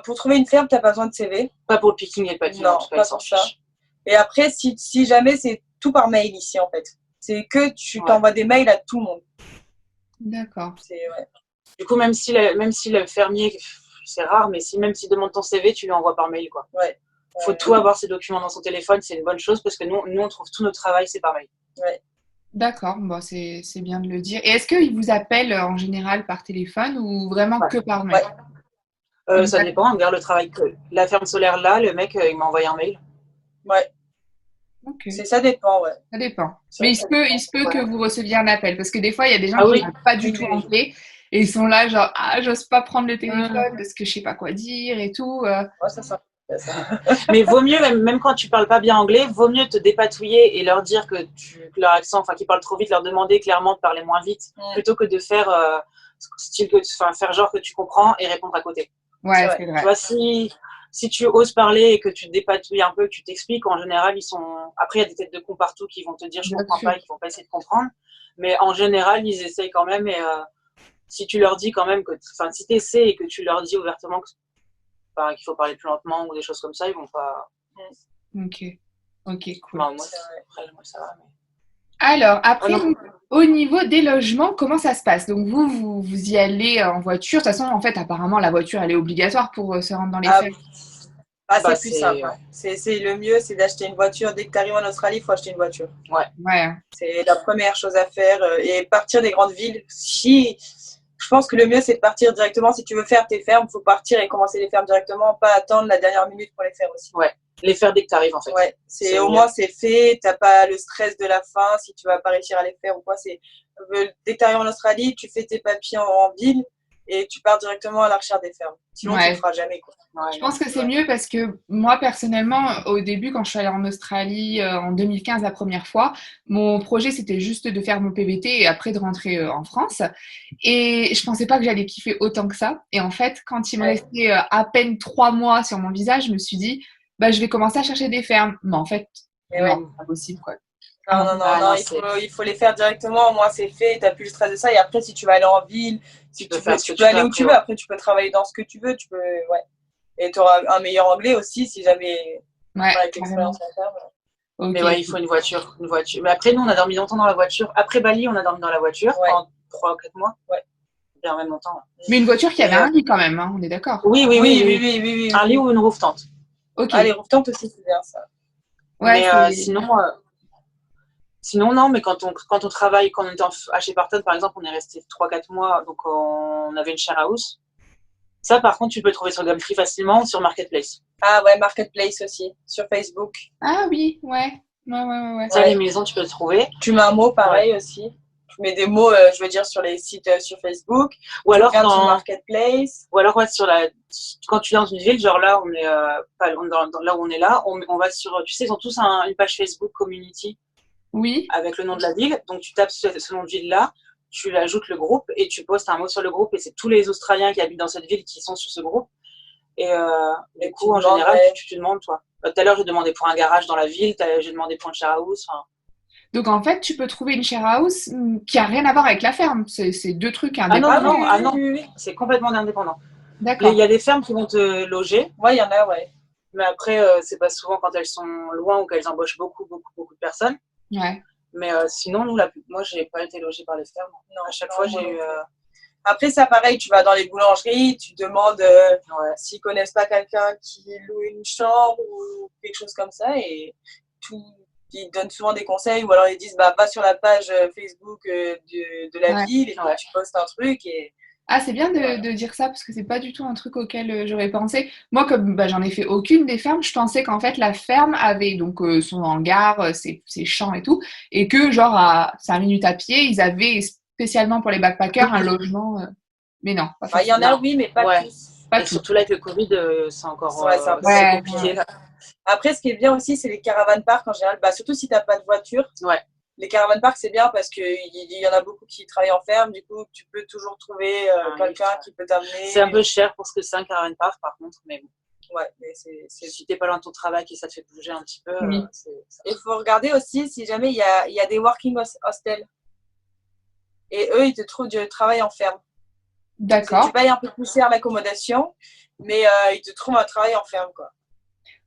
Speaker 3: pour trouver une ferme, tu n'as pas besoin de CV.
Speaker 2: Pas pour le picking et le packing.
Speaker 3: Non, pas pour ça. Et après, si jamais, c'est tout par mail ici en fait. C'est que tu t'envoies des mails à tout le monde.
Speaker 1: D'accord.
Speaker 2: Du coup, même si le fermier, c'est rare, mais même s'il demande ton CV, tu lui envoies par mail, quoi. Ouais. Faut tout avoir ces documents dans son téléphone, c'est une bonne chose parce que nous on trouve tout notre travail, c'est par mail.
Speaker 3: Ouais.
Speaker 1: D'accord, c'est bien de le dire. Et est-ce qu'ils vous appellent en général par téléphone ou vraiment que par mail?
Speaker 2: Ça dépend, on regarde le travail. La ferme solaire là, le mec, il m'a envoyé un mail.
Speaker 3: Ouais.
Speaker 1: Okay.
Speaker 3: Ça dépend,
Speaker 1: Ça dépend. Mais il se peut que vous receviez un appel parce que des fois, il y a des gens qui n'ont pas du tout anglais et ils sont là genre j'ose pas prendre le téléphone parce que je sais pas quoi dire et tout.
Speaker 3: Ça.
Speaker 2: Mais vaut mieux, même quand tu parles pas bien anglais, vaut mieux te dépatouiller et leur dire que leur accent, qu'ils parlent trop vite, leur demander clairement de parler moins vite plutôt que de faire faire genre que tu comprends et répondre à côté.
Speaker 1: Ouais, c'est vrai.
Speaker 2: Tu vois, si tu oses parler et que tu te dépatouilles un peu, que tu t'expliques, en général, après, il y a des têtes de con partout qui vont te dire je comprends pas et qui vont pas essayer de comprendre. Mais en général, ils essayent quand même. Et si tu leur dis quand même si tu essaies et que tu leur dis ouvertement qu'il faut parler plus lentement ou des choses comme ça, ils vont pas.
Speaker 1: Ok, cool.
Speaker 2: Moi, ça va. Mais...
Speaker 1: Alors, après, au niveau des logements, comment ça se passe? Donc, vous y allez en voiture. De toute façon, en fait, apparemment, la voiture, elle est obligatoire pour se rendre dans les fermes.
Speaker 3: C'est plus simple. C'est le mieux, c'est d'acheter une voiture. Dès que tu arrives en Australie, il faut acheter une voiture.
Speaker 1: Ouais.
Speaker 3: C'est la première chose à faire. Et partir des grandes villes. Je pense que le mieux, c'est de partir directement. Si tu veux faire tes fermes, il faut partir et commencer les fermes directement, pas attendre la dernière minute pour les faire aussi.
Speaker 2: Ouais. Les faire dès que tu arrives, en fait.
Speaker 3: Ouais, au moins c'est fait, t'as pas le stress de la fin, si tu vas pas réussir à les faire ou quoi. Dès que tu arrives en Australie, tu fais tes papiers en ville et tu pars directement à la recherche des fermes. Sinon, tu le feras jamais, quoi.
Speaker 1: Je pense que c'est mieux parce que moi, personnellement, au début, quand je suis allée en Australie en 2015 la première fois, mon projet, c'était juste de faire mon PVT et après de rentrer en France. Et je pensais pas que j'allais kiffer autant que ça. Et en fait, quand il me restait à peine 3 mois sur mon visa, je me suis dit, je vais commencer à chercher des fermes. Mais en fait, c'est pas possible, quoi.
Speaker 3: Non, il faut les faire directement, au moins c'est fait, t'as plus le stress de ça. Et après, si tu vas aller en ville, tu peux aller où tu veux, après tu peux travailler dans ce que tu veux, et tu auras un meilleur anglais aussi si jamais avec l'expérience à faire.
Speaker 2: Okay. Mais il faut une voiture. Mais après, nous, on a dormi longtemps dans la voiture. Après Bali, on a dormi dans la voiture pendant 3 ou 4 mois. Bien, même longtemps.
Speaker 1: Mais une voiture qui avait un lit quand même, hein, on est d'accord?
Speaker 2: Oui. Un lit ou une roof tent.
Speaker 3: Okay. Ah, les roof tents aussi, c'est bien ça.
Speaker 2: Ouais, mais sinon, non, mais quand on travaille, quand on était à chez Parton, par exemple, on est resté 3-4 mois, donc on avait une share house. Ça, par contre, tu peux le trouver sur Gumtree facilement ou sur Marketplace.
Speaker 3: Ah ouais, Marketplace aussi, sur Facebook.
Speaker 1: Ah oui, ouais.
Speaker 2: Ça, les maisons, tu peux le trouver.
Speaker 3: Tu mets un mot, pareil aussi. Je mets des mots, je veux dire, sur les sites sur Facebook.
Speaker 2: Ou alors,
Speaker 3: sur Marketplace.
Speaker 2: Ou alors, quand tu es dans une ville, genre là, on est pas loin là où on est là, on va sur, tu sais, ils ont tous une page Facebook community.
Speaker 1: Oui.
Speaker 2: Avec le nom de la ville. Donc, tu tapes ce nom de ville-là, tu ajoutes le groupe et tu postes un mot sur le groupe. Et c'est tous les Australiens qui habitent dans cette ville qui sont sur ce groupe. Et du coup, en général, tu te demandes, toi. Tout à l'heure, j'ai demandé pour un garage dans la ville, j'ai demandé pour une share house.
Speaker 1: Donc, en fait, tu peux trouver une share house qui a rien à voir avec la ferme. C'est deux trucs indépendants.
Speaker 2: Ah non, c'est complètement indépendant.
Speaker 1: D'accord.
Speaker 2: Il y a des fermes qui vont te loger.
Speaker 3: Ouais, il y en a, ouais.
Speaker 2: Mais après, c'est pas souvent quand elles sont loin ou qu'elles embauchent beaucoup de personnes.
Speaker 1: Ouais.
Speaker 2: Mais sinon, moi, j'ai pas été logée par les fermes. Non, à chaque fois, j'ai eu...
Speaker 3: Après, ça, pareil, tu vas dans les boulangeries, tu demandes s'ils connaissent pas quelqu'un qui loue une chambre ou quelque chose comme ça. Et ils donnent souvent des conseils ou alors ils disent va sur la page Facebook de la ville et tu postes un truc.
Speaker 1: Ah, c'est bien de dire ça parce que c'est pas du tout un truc auquel j'aurais pensé. Moi, comme j'en ai fait aucune des fermes, je pensais qu'en fait la ferme avait donc son hangar, ses champs et tout, et que genre à 5 minutes à pied, ils avaient spécialement pour les backpackers un logement. Mais non, pas
Speaker 3: il y en a, oui, mais pas tous.
Speaker 1: Pas
Speaker 2: et
Speaker 1: tout.
Speaker 2: surtout là avec le Covid, c'est encore
Speaker 3: c'est
Speaker 2: compliqué. Là.
Speaker 3: Après, ce qui est bien aussi, c'est les caravanes parks en général. Surtout si tu n'as pas de voiture.
Speaker 2: Ouais.
Speaker 3: Les caravanes parks, c'est bien parce qu'il y en a beaucoup qui travaillent en ferme. Du coup, tu peux toujours trouver quelqu'un qui peut t'amener.
Speaker 2: C'est un peu cher pour ce que c'est un caravan park, par contre, mais bon.
Speaker 3: Ouais, mais
Speaker 2: si t'es pas loin de ton travail et ça te fait bouger un petit peu.
Speaker 1: Oui.
Speaker 3: Il faut regarder aussi si jamais il y a des working hostels. Et eux, ils te trouvent du travail en ferme.
Speaker 1: D'accord.
Speaker 3: Tu payes un peu plus cher l'accommodation, mais ils te trouvent un travail en ferme, quoi.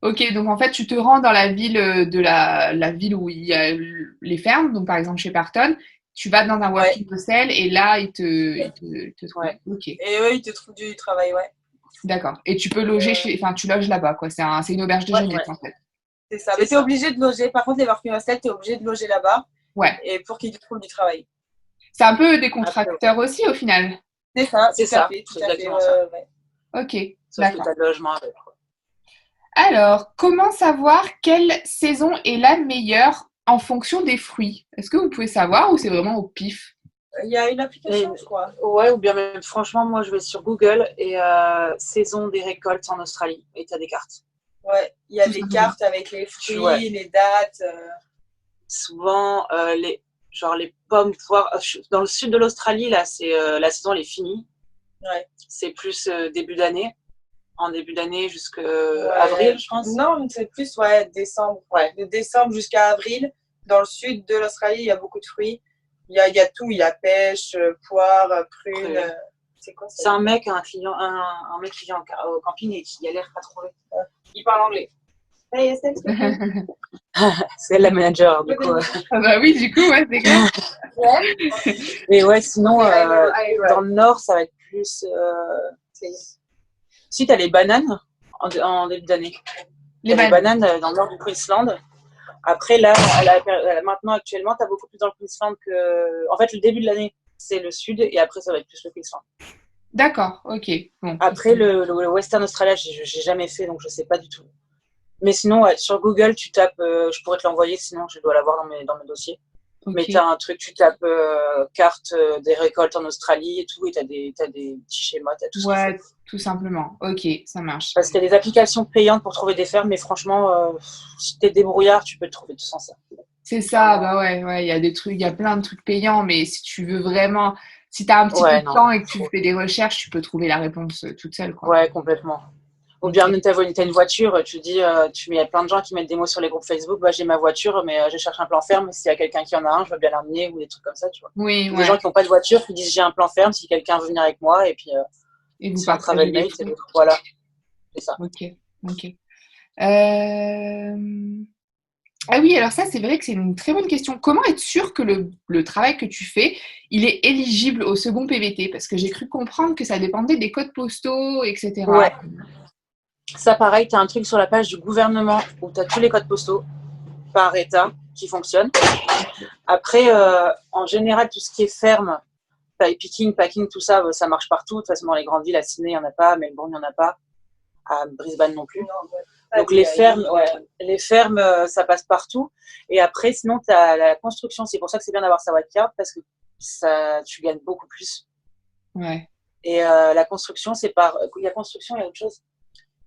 Speaker 1: Ok, donc en fait, tu te rends dans la ville de la ville où il y a les fermes, donc par exemple chez Parton, tu vas dans un working hostel et là, ils te trouvent.
Speaker 2: Ouais.
Speaker 1: Ok.
Speaker 3: Et eux, ils te trouvent du travail, ouais.
Speaker 1: D'accord. Et tu peux loger tu loges là-bas, quoi. C'est une auberge de jeunesse, en fait.
Speaker 3: C'est ça. Mais t'es obligé de loger. Par contre, les working hostels, t'es obligé de loger là-bas.
Speaker 1: Ouais.
Speaker 3: Et pour qu'ils te trouvent du travail.
Speaker 1: C'est un peu des contracteurs aussi, au final.
Speaker 3: C'est ça.
Speaker 2: C'est ça.
Speaker 3: Tout à fait. Ouais.
Speaker 1: Ok.
Speaker 2: Sauf que t'as le logement avec.
Speaker 1: Alors, comment savoir quelle saison est la meilleure en fonction des fruits? Est-ce que vous pouvez savoir ou c'est vraiment au pif?
Speaker 3: Il y a une application, je crois.
Speaker 2: Ouais, ou bien même, franchement, moi, je vais sur Google et saison des récoltes en Australie. Et tu as des cartes.
Speaker 3: Ouais, il y a des cartes avec les fruits, les dates.
Speaker 2: Souvent, les pommes, poires. Dans le sud de l'Australie, là, la saison, elle est finie.
Speaker 3: Ouais.
Speaker 2: C'est plus début d'année. En début d'année jusqu'à avril, je pense.
Speaker 3: Non, c'est plus décembre. Ouais. De décembre jusqu'à avril. Dans le sud de l'Australie, il y a beaucoup de fruits. Il y a tout. Il y a pêche, poire, prunes. C'est quoi ça?
Speaker 2: C'est un mec, un mec qui vient au camping et qui galère pas trouver. Il parle anglais. Hey, Estelle, c'est elle la manager, du coup.
Speaker 1: Ah bah oui, du coup, ouais, c'est clair.
Speaker 2: Et ouais, sinon, dans le nord, ça va être plus... Si, t'as les bananes en début d'année. Les bananes dans le nord du Queensland. Après, là, maintenant, actuellement, t'as beaucoup plus dans le Queensland que... En fait, le début de l'année, c'est le sud, et après, ça va être plus le Queensland.
Speaker 1: D'accord, ok. Bon.
Speaker 2: Après, le Western Australia, j'ai jamais fait, donc je sais pas du tout. Mais sinon, sur Google, tu tapes... je pourrais te l'envoyer, sinon je dois l'avoir dans mes dossiers. Okay. Mais t'as un truc, tu tapes carte des récoltes en Australie et tout, et t'as des petits schémas, t'as tout ça.
Speaker 1: Ouais, tout simplement. Ok, ça marche.
Speaker 2: Parce qu'il y a des applications payantes pour trouver des fermes, mais franchement, si t'es débrouillard, tu peux le trouver tout sans ça.
Speaker 1: C'est ça, bah ouais, il y a des trucs, il y a plein de trucs payants, mais si tu veux vraiment, si t'as un petit peu de temps et que tu fais des recherches, tu peux trouver la réponse toute seule, quoi.
Speaker 2: Ouais, complètement. Ou bien t'as une voiture, il y a plein de gens qui mettent des mots sur les groupes Facebook, j'ai ma voiture, mais je cherche un plan ferme, s'il y a quelqu'un qui en a un, je veux bien l'emmener, ou des trucs comme ça, tu vois.
Speaker 1: Oui,
Speaker 2: des gens qui n'ont pas de voiture, qui disent j'ai un plan ferme, si quelqu'un veut venir avec moi, et puis
Speaker 1: et vous
Speaker 2: sur un travel mate, voilà, c'est ça.
Speaker 1: Ok. Ah oui, alors ça, c'est vrai que c'est une très bonne question. Comment être sûr que le travail que tu fais, il est éligible au second PVT? Parce que j'ai cru comprendre que ça dépendait des codes postaux, etc.
Speaker 2: Ouais. Ça, pareil, tu as un truc sur la page du gouvernement où tu as tous les codes postaux par État qui fonctionnent. Après, en général, tout ce qui est ferme, picking, packing, tout ça, ça marche partout. De toute façon, dans les grandes villes, à Sydney, il n'y en a pas, à Melbourne, il n'y en a pas, à Brisbane non plus. Donc, les fermes, ça passe partout. Et après, sinon, tu as la construction. C'est pour ça que c'est bien d'avoir sa white card parce que tu gagnes beaucoup plus.
Speaker 1: Ouais.
Speaker 2: Et la construction, c'est par. Il y a construction, il y a autre chose.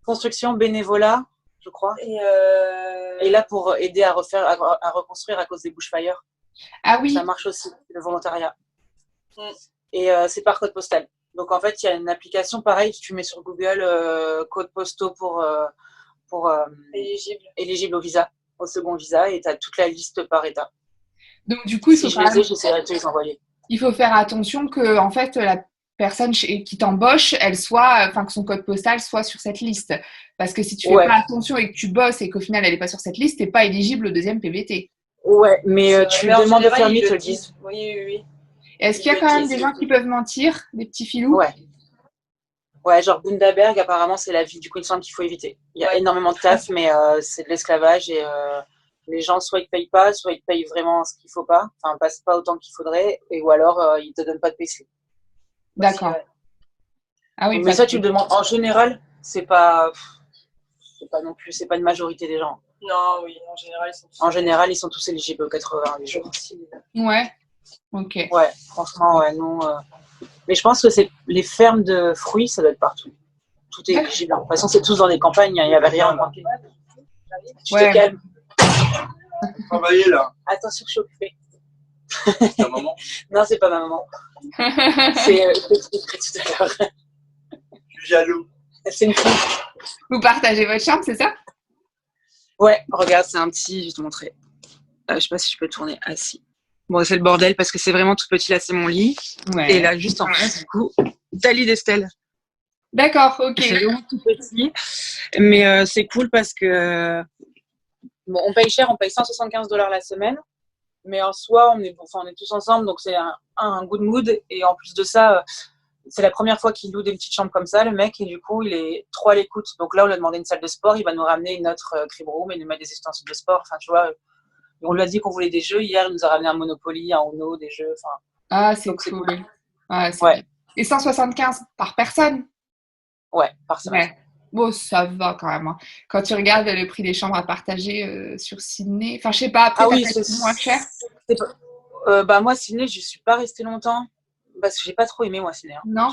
Speaker 2: Construction, bénévolat, je crois. Et là, pour aider à reconstruire à cause des bushfires.
Speaker 1: Ah oui.
Speaker 2: Ça marche aussi, le volontariat. Et c'est par code postal. Donc en fait, il y a une application pareil, tu mets sur Google code postaux pour éligible au visa, au second visa, et tu as toute la liste par état.
Speaker 1: Donc du coup,
Speaker 2: si je les ai, j'essaierai de te les envoyer.
Speaker 1: Il faut faire attention que en fait la personne qui t'embauche, que son code postal soit sur cette liste. Parce que si tu fais pas attention et que tu bosses et qu'au final elle est pas sur cette liste, t'es pas éligible au deuxième PVT.
Speaker 2: Ouais, mais tu demandes de faire, ils te le disent.
Speaker 3: Oui.
Speaker 1: Est-ce qu'il y a quand même des gens qui peuvent mentir, des petits filous?
Speaker 2: Ouais, genre Bundaberg, apparemment, c'est la ville du Queensland qu'il faut éviter. Il y a énormément de taf, mais c'est de l'esclavage et les gens, soit ils te payent pas, soit ils te payent vraiment ce qu'il faut pas, enfin, pas autant qu'il faudrait, ou alors ils te donnent pas de payslip.
Speaker 1: D'accord.
Speaker 2: Ah oui, mais ça, tu le demandes. En général, c'est pas non plus, c'est pas une majorité des gens.
Speaker 3: Non, oui, en général,
Speaker 2: ils sont tous éligibles aux 88 jours.
Speaker 1: Ouais. Ok.
Speaker 2: Ouais, franchement, ouais, non. Mais je pense que c'est les fermes de fruits, ça doit être partout. Tout est éligible. De toute façon, c'est tous dans les campagnes, il n'y avait rien. Tu te calmes.
Speaker 4: Travailler là.
Speaker 2: Attention, je suis occupée.
Speaker 4: C'est ta maman?
Speaker 2: Non, c'est pas ma maman. C'est tout à l'heure.
Speaker 4: Je suis jaloux.
Speaker 2: C'est une fille.
Speaker 1: Vous partagez votre chambre, c'est ça?
Speaker 2: Ouais, regarde, c'est un petit. Je vais te montrer. Je sais pas si je peux tourner assis. Bon, c'est le bordel parce que c'est vraiment tout petit. Là, c'est mon lit. Ouais. Et là, juste en face, du coup, t'as lit d'Estelle.
Speaker 1: D'accord, ok.
Speaker 2: C'est vraiment tout petit. Mais c'est cool parce que. Bon, on paye cher, on paye $175 la semaine. Mais en soi, on est tous ensemble, donc c'est un good mood. Et en plus de ça, c'est la première fois qu'il loue des petites chambres comme ça, le mec. Et du coup, il est trop à l'écoute. Donc là, on lui a demandé une salle de sport. Il va nous ramener notre crib room et nous mettre des ustensiles de sport. Enfin, tu vois. On lui a dit qu'on voulait des jeux. Hier, il nous a ramené un Monopoly, un Uno, des jeux.
Speaker 1: Ah, c'est cool. Ah, ouais. Et 175 par personne?
Speaker 2: Ouais, par semaine.
Speaker 1: Ouais. Bon, ça va quand même. Hein. Quand tu regardes le prix des chambres à partager sur Sydney, enfin, je sais pas, après, c'est moins cher.
Speaker 2: Moi, Sydney, je suis pas restée longtemps parce que j'ai pas trop aimé, moi, Sydney. Hein.
Speaker 1: Non.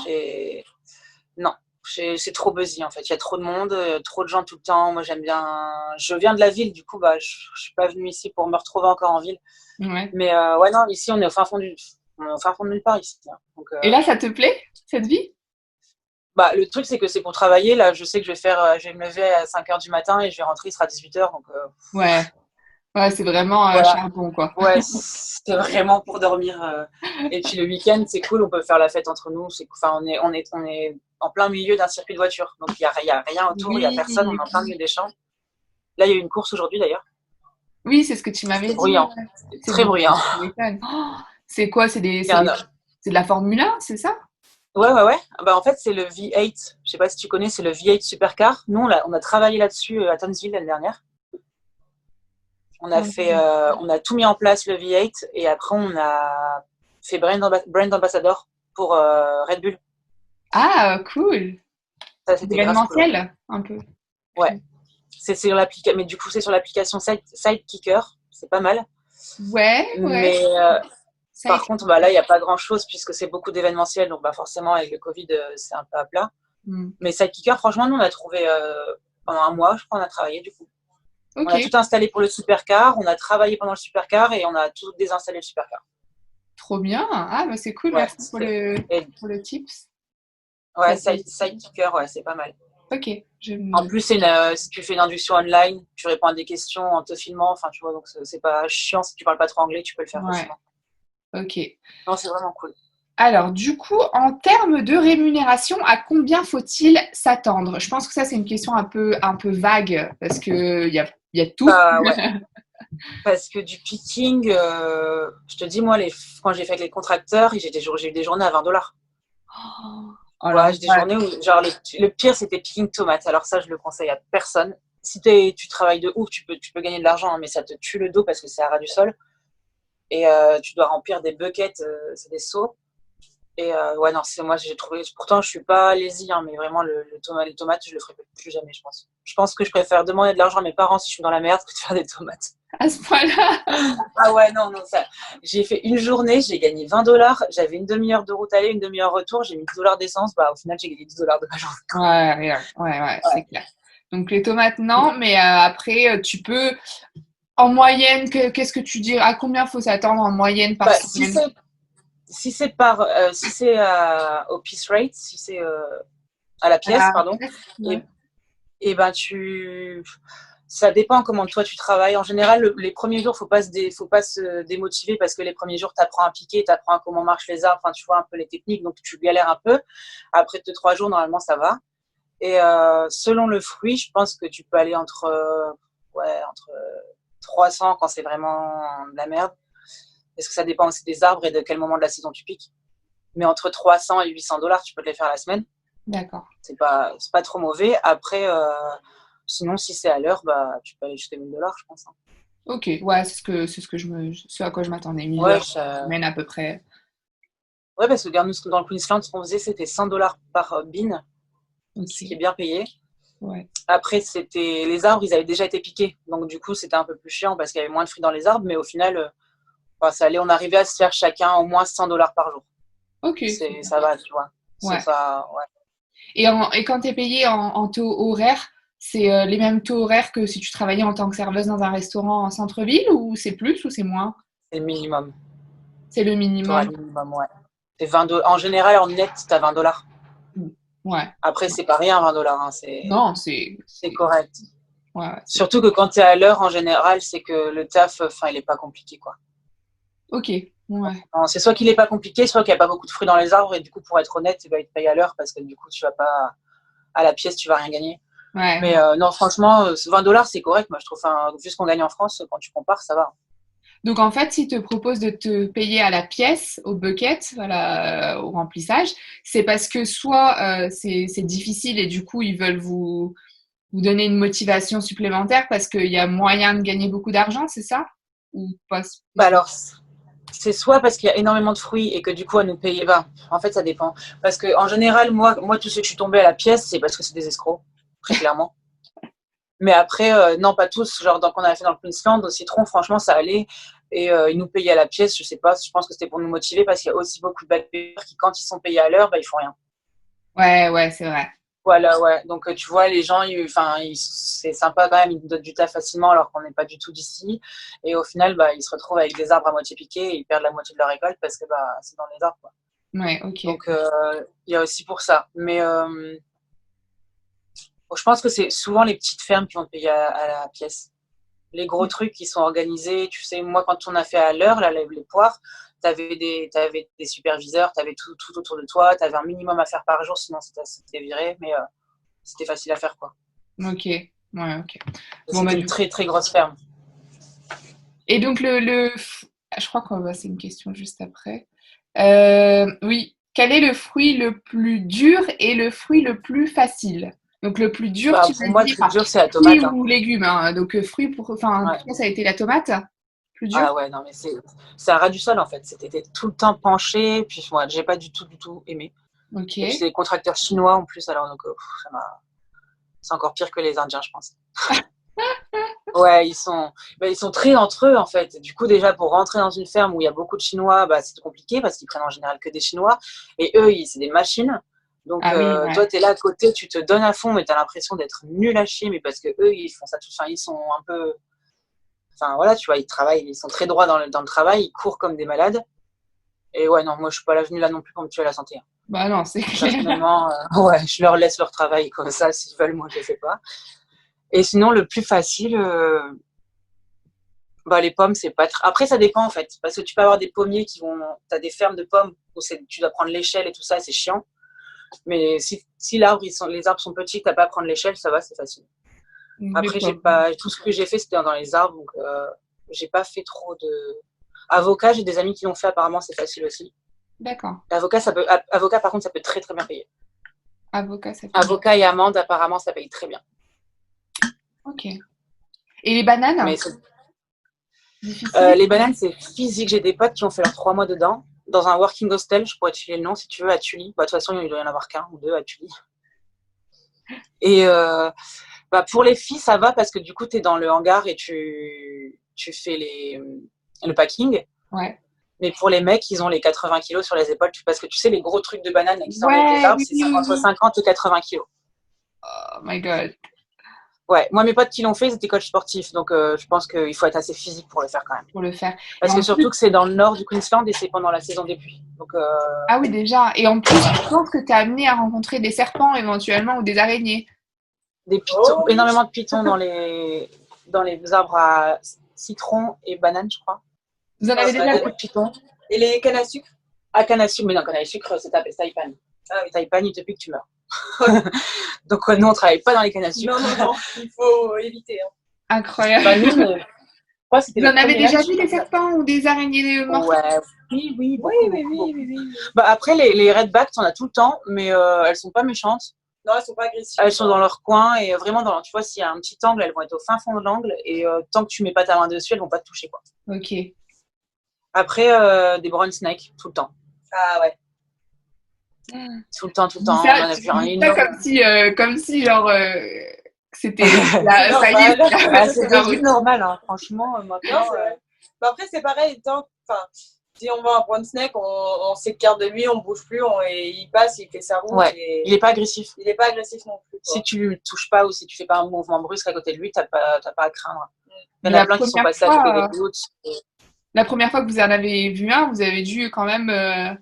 Speaker 2: Non. C'est trop buzzy en fait, il y a trop de monde, trop de gens tout le temps. Moi j'aime bien, je viens de la ville, du coup je suis pas venue ici pour me retrouver encore en ville.
Speaker 1: Ouais.
Speaker 2: Mais non, ici on est au fin fond de nulle part ici. Hein. Donc,
Speaker 1: et là ça te plaît cette vie?
Speaker 2: Le truc c'est que c'est pour travailler. Là je sais que je vais me lever à 5h du matin et je vais rentrer, il sera 18h. Donc,
Speaker 1: ouais, c'est vraiment charbon quoi.
Speaker 2: Ouais, c'est vraiment pour dormir. Et puis le week-end c'est cool, on peut faire la fête entre nous. On est en plein milieu d'un circuit de voiture. Donc, il n'y a rien autour, il n'y a personne, on est en plein milieu des champs. Là, il y a eu une course aujourd'hui, d'ailleurs.
Speaker 1: Oui, c'est ce que tu m'avais dit.
Speaker 2: Bruyant. C'est très bruyant.
Speaker 1: C'est quoi? C'est de la Formule 1, c'est ça?
Speaker 2: Ouais. En fait, c'est le V8. Je sais pas si tu connais, c'est le V8 Supercar. Nous, on a travaillé là-dessus à Townsville l'année dernière. On a tout mis en place, le V8. Et après, on a fait brand ambassador pour Red Bull.
Speaker 1: Ah, cool.
Speaker 2: Ça, c'était
Speaker 1: événementiel, un peu.
Speaker 2: Ouais. C'est sur l'application, mais du coup, c'est sur l'application Sidekicker. C'est pas mal.
Speaker 1: Ouais.
Speaker 2: Mais par contre, là, il n'y a pas grand-chose puisque c'est beaucoup d'événementiel. Donc, forcément, avec le Covid, c'est un peu à plat. Mais Sidekicker, franchement, nous, on a trouvé pendant un mois, je crois, on a travaillé du coup. Okay. On a tout installé pour le supercar, on a travaillé pendant le supercar et on a tout désinstallé le supercar.
Speaker 1: Trop bien. Ah, c'est cool.
Speaker 2: Ouais,
Speaker 1: merci pour le tips.
Speaker 2: Ouais, Sidekicker, ouais, c'est pas mal.
Speaker 1: Ok.
Speaker 2: En plus, si tu fais une induction online, tu réponds à des questions en te filmant. Enfin, tu vois, donc c'est pas chiant. Si tu parles pas trop anglais, tu peux le faire facilement.
Speaker 1: Ok.
Speaker 2: Non, c'est vraiment cool.
Speaker 1: Alors, du coup, en termes de rémunération, à combien faut-il s'attendre? Je pense que ça, c'est une question un peu vague parce qu'il y a tout.
Speaker 2: Ouais. Parce que du picking, je te dis, moi, quand j'ai fait avec les contracteurs, j'ai eu des journées à $20. J'ai des journées où, genre, le pire, c'était picking tomates. Alors ça, je le conseille à personne. Si tu travailles de ouf, tu peux gagner de l'argent, hein, mais ça te tue le dos parce que c'est à ras du sol. Et tu dois remplir des buckets, c'est des seaux. Et ouais, non, c'est moi, j'ai trouvé. Pourtant, je suis pas lazy, hein, mais vraiment, les tomates, je le ferai plus jamais, je pense. Je pense que je préfère demander de l'argent à mes parents si je suis dans la merde que de faire des tomates.
Speaker 1: À ce point-là.
Speaker 2: Ah ouais, non, non, ça. J'ai fait une journée, j'ai gagné 20 $. J'avais une demi-heure de route aller, une demi-heure retour. J'ai mis 10 $ d'essence. Bah, au final, j'ai gagné 10 $ de ma journée.
Speaker 1: Ouais,
Speaker 2: Ouais.
Speaker 1: c'est clair. Donc les tomates, non, mais après, tu peux, en moyenne, qu'est-ce que tu dis? À combien faut s'attendre en moyenne par
Speaker 2: Bah,
Speaker 1: semaine?
Speaker 2: si c'est si c'est au piece rate, si c'est à la pièce,
Speaker 1: Ah,
Speaker 2: pardon,
Speaker 1: ouais.
Speaker 2: et, et ben ça dépend comment toi tu travailles. En général, les premiers jours, faut pas se démotiver parce que les premiers jours, tu apprends à piquer, tu apprends comment marchent les arbres, enfin, tu vois un peu les techniques, donc tu galères un peu. Après 2-3 jours, normalement, ça va. Et selon le fruit, je pense que tu peux aller entre 300 quand c'est vraiment de la merde. Parce que ça dépend aussi des arbres et de quel moment de la saison tu piques. Mais entre 300 et 800 $, tu peux te les faire la semaine.
Speaker 1: D'accord.
Speaker 2: C'est pas trop mauvais. Après, sinon, si c'est à l'heure, bah, tu peux aller jusqu'à 1000 $, je pense, hein.
Speaker 1: Ok, ouais, c'est ce que ce à quoi je m'attendais. 1000
Speaker 2: Ouais,
Speaker 1: heures semaine à peu près.
Speaker 2: ouais, parce que regarde, nous, dans le Queensland, ce qu'on faisait, c'était 100 $ par bean, ce qui est
Speaker 1: Ok,
Speaker 2: bien payé.
Speaker 1: ouais.
Speaker 2: Après, les arbres, ils avaient déjà été piqués. Donc, du coup, c'était un peu plus chiant parce qu'il y avait moins de fruits dans les arbres. Mais au final, ça allait, on arrivait à se faire chacun au moins 100 $ par jour.
Speaker 1: Ok, c'est bien.
Speaker 2: Ça va, tu vois. C'est
Speaker 1: Ouais.
Speaker 2: pas. Ouais.
Speaker 1: Et quand tu es payé en taux horaire, c'est les mêmes taux horaires que si tu travaillais en tant que serveuse dans un restaurant en centre-ville ou c'est plus ou c'est moins?
Speaker 2: C'est le minimum.
Speaker 1: C'est le
Speaker 2: Tu auras
Speaker 1: minimum.
Speaker 2: le minimum, ouais. C'est 20 $. En général, en net, tu as 20 $.
Speaker 1: Ouais.
Speaker 2: Après, c'est pas rien, 20 $, hein.
Speaker 1: Non,
Speaker 2: C'est correct.
Speaker 1: ouais,
Speaker 2: Surtout que quand tu es à l'heure, en général, c'est que le taf, enfin, il est pas compliqué, quoi.
Speaker 1: ok, ouais.
Speaker 2: Non, c'est soit qu'il est pas compliqué, soit qu'il n'y a pas beaucoup de fruits dans les arbres, et du coup, pour être honnête, il va être payé à l'heure parce que du coup, tu vas pas à la pièce, tu vas rien gagner.
Speaker 1: Ouais,
Speaker 2: Mais
Speaker 1: ouais.
Speaker 2: non, franchement, 20 $, c'est correct. Moi, je trouve, vu ce qu'on gagne en France, quand tu compares, ça va.
Speaker 1: Donc en fait, s'ils te proposent de te payer à la pièce, au bucket, voilà, au remplissage, c'est parce que soit c'est difficile et du coup ils veulent vous donner une motivation supplémentaire parce qu'il y a moyen de gagner beaucoup d'argent, c'est ça? Ou pas
Speaker 2: Bah
Speaker 1: spécialement?
Speaker 2: alors, c'est soit parce qu'il y a énormément de fruits et que du coup, à nous payer. Ben, en fait, ça dépend. Parce que en général, moi, tous ceux que je suis tombée à la pièce, c'est parce que c'est des escrocs, très clairement. Mais après, non, pas tous. Genre, donc, on avait fait dans le Queensland, au citron, franchement, ça allait. Et ils nous payaient à la pièce, je sais pas. Je pense que c'était pour nous motiver parce qu'il y a aussi beaucoup de backpackers qui, quand ils sont payés à l'heure, bah, ils font rien.
Speaker 1: Ouais, c'est vrai.
Speaker 2: Voilà, ouais. Donc, tu vois, les gens, c'est sympa quand même, ils nous donnent du taf facilement alors qu'on n'est pas du tout d'ici. Et au final, bah, ils se retrouvent avec des arbres à moitié piqués et ils perdent la moitié de leur récolte parce que bah, c'est dans les arbres, quoi.
Speaker 1: Ouais, ok.
Speaker 2: Donc, il y a aussi pour ça. Mais je pense que c'est souvent les petites fermes qui vont te payer à la pièce. Les gros trucs qui sont organisés, tu sais, moi, quand on a fait à l'heure, là, les poires, t'avais des superviseurs, t'avais tout autour de toi, t'avais un minimum à faire par jour, sinon c'était viré, mais c'était facile à faire, quoi.
Speaker 1: Ok. Ouais, ok. Bon, bah,
Speaker 2: C'était une très, très grosse ferme.
Speaker 1: et donc, je crois qu'on va, c'est une question juste après. Oui. Quel est le fruit le plus dur et le fruit le plus facile? Donc, le plus dur,
Speaker 2: Bah,
Speaker 1: tu
Speaker 2: pour
Speaker 1: veux
Speaker 2: moi, le
Speaker 1: dire,
Speaker 2: plus dur, c'est la
Speaker 1: fruit
Speaker 2: tomate, hein.
Speaker 1: ou légumes, hein. Donc, fruit enfin,
Speaker 2: Ouais.
Speaker 1: pour toi, ça a été la tomate, plus dur?
Speaker 2: Ah ouais, non, mais c'est un ras du sol, en fait. C'était tout le temps penché, puis moi, j'ai pas du tout aimé.
Speaker 1: Ok.
Speaker 2: Et puis, c'est des contracteurs chinois en plus, alors donc, c'est encore pire que les Indiens, je pense. Ouais, ils sont très entre eux en fait. Du coup, déjà pour rentrer dans une ferme où il y a beaucoup de Chinois, bah, c'est compliqué parce qu'ils prennent en général que des Chinois. Et eux, c'est des machines. Donc,
Speaker 1: Ah oui,
Speaker 2: toi,
Speaker 1: ouais.
Speaker 2: tu es là à côté, tu te donnes à fond, mais tu as l'impression d'être nul à chier. Mais parce que eux, ils font ça tout. Enfin, ils sont un peu. Enfin, voilà, tu vois, ils travaillent, ils sont très droits dans le travail, ils courent comme des malades. Et ouais, non, moi, je suis pas là venue là non plus pour me tuer à la santé, hein.
Speaker 1: Bah non, c'est clair.
Speaker 2: Personnellement, ouais, je leur laisse leur travail comme ça, s'ils veulent, moi, je sais pas. Et sinon, le plus facile. Bah, les pommes, c'est pas Après, ça dépend en fait. Parce que tu peux avoir des pommiers qui vont. Tu as des fermes de pommes où tu dois prendre l'échelle et tout ça, c'est chiant. Mais si les arbres sont petits, tu n'as pas à prendre l'échelle, ça va, c'est facile.
Speaker 1: Les
Speaker 2: Après,
Speaker 1: pommes.
Speaker 2: tout ce que j'ai fait, c'était dans les arbres. Donc, j'ai pas fait trop de. Avocat, j'ai des amis qui l'ont fait, apparemment, c'est facile aussi.
Speaker 1: D'accord.
Speaker 2: Avocat, par contre, ça peut très très bien payer.
Speaker 1: Avocat, ça peut.
Speaker 2: Avocat et amande, apparemment, ça paye très bien.
Speaker 1: Ok. Et les bananes?
Speaker 2: Mais
Speaker 1: Difficile?
Speaker 2: les bananes, c'est physique. J'ai des potes qui ont fait leurs 3 mois dedans. dans un working hostel. Je pourrais te filer le nom si tu veux, à Tully. Bah, de toute façon, il doit y en avoir qu'un ou deux à Tully. Et pour les filles, ça va parce que du coup, tu es dans le hangar et tu fais le packing.
Speaker 1: Ouais.
Speaker 2: Mais pour les mecs, ils ont les 80 kilos sur les épaules. Parce que tu sais, les gros trucs de banane qui sont
Speaker 1: Ouais,
Speaker 2: avec les arbres,
Speaker 1: oui,
Speaker 2: c'est entre 50 et 80 kilos.
Speaker 1: Oh my god.
Speaker 2: Ouais, moi, mes potes qui l'ont fait, ils étaient coachs sportifs. Donc, je pense qu'il faut être assez physique pour le faire quand même.
Speaker 1: Pour le faire.
Speaker 2: Parce que surtout que c'est dans le nord du Queensland et c'est pendant la saison des pluies. Donc,
Speaker 1: Ah oui, déjà. Et en plus, je pense que tu es amené à rencontrer des serpents éventuellement ou des araignées.
Speaker 2: des pitons, énormément de pitons dans les arbres à citron et banane, je crois.
Speaker 1: Vous en avez déjà vu?
Speaker 2: Beaucoup de pitons.
Speaker 3: Et les cannes à sucre?
Speaker 2: À canne à sucre, mais non, canne à sucre, c'est Taipan.
Speaker 3: Ah oui.
Speaker 2: Taipan, il te pique, tu meurs. Donc, nous, on travaille pas dans les cannes à sucre.
Speaker 3: Non, il faut éviter. Hein.
Speaker 1: Incroyable.
Speaker 2: Bah, nous, je crois que c'était
Speaker 1: Vous en avez déjà
Speaker 2: lunch,
Speaker 1: vu des serpents ou des araignées mortelles?
Speaker 2: Ouais, oui,
Speaker 3: Oui.
Speaker 2: Bah, après, les redbacks, on a tout le temps, mais elles sont pas méchantes.
Speaker 3: Non, elles sont pas agressives.
Speaker 2: Elles sont dans leur coin et vraiment, tu vois, s'il y a un petit angle, elles vont être au fin fond de l'angle et tant que tu mets pas ta main dessus, elles vont pas te toucher, quoi.
Speaker 1: Ok.
Speaker 2: Après, des brown snakes, tout le temps.
Speaker 3: Ah ouais.
Speaker 2: Tout le temps.
Speaker 1: Tu
Speaker 2: On
Speaker 1: dis
Speaker 2: en
Speaker 1: ça,
Speaker 2: a vu un énorme.
Speaker 1: comme si genre, c'était
Speaker 3: C'est
Speaker 1: ça y est,
Speaker 3: normal.
Speaker 2: Ah, c'est devenu normal, hein. Franchement,
Speaker 3: Non,
Speaker 2: maintenant.
Speaker 3: c'est vrai. Bah après, c'est pareil. Si on voit un brown snake, on s'écarte de lui, on bouge plus, et il passe, il fait sa route.
Speaker 2: Ouais.
Speaker 3: Et
Speaker 2: Il est pas agressif.
Speaker 3: il est pas agressif non plus. Quoi.
Speaker 2: Si tu le touches pas ou si tu fais pas un mouvement brusque à côté de lui, t'as pas à craindre. Il y en
Speaker 1: La
Speaker 2: a plein qui sont
Speaker 1: première
Speaker 2: passés à
Speaker 1: fois,
Speaker 2: couper des gouttes.
Speaker 1: la première fois que vous en avez vu un, vous avez dû quand même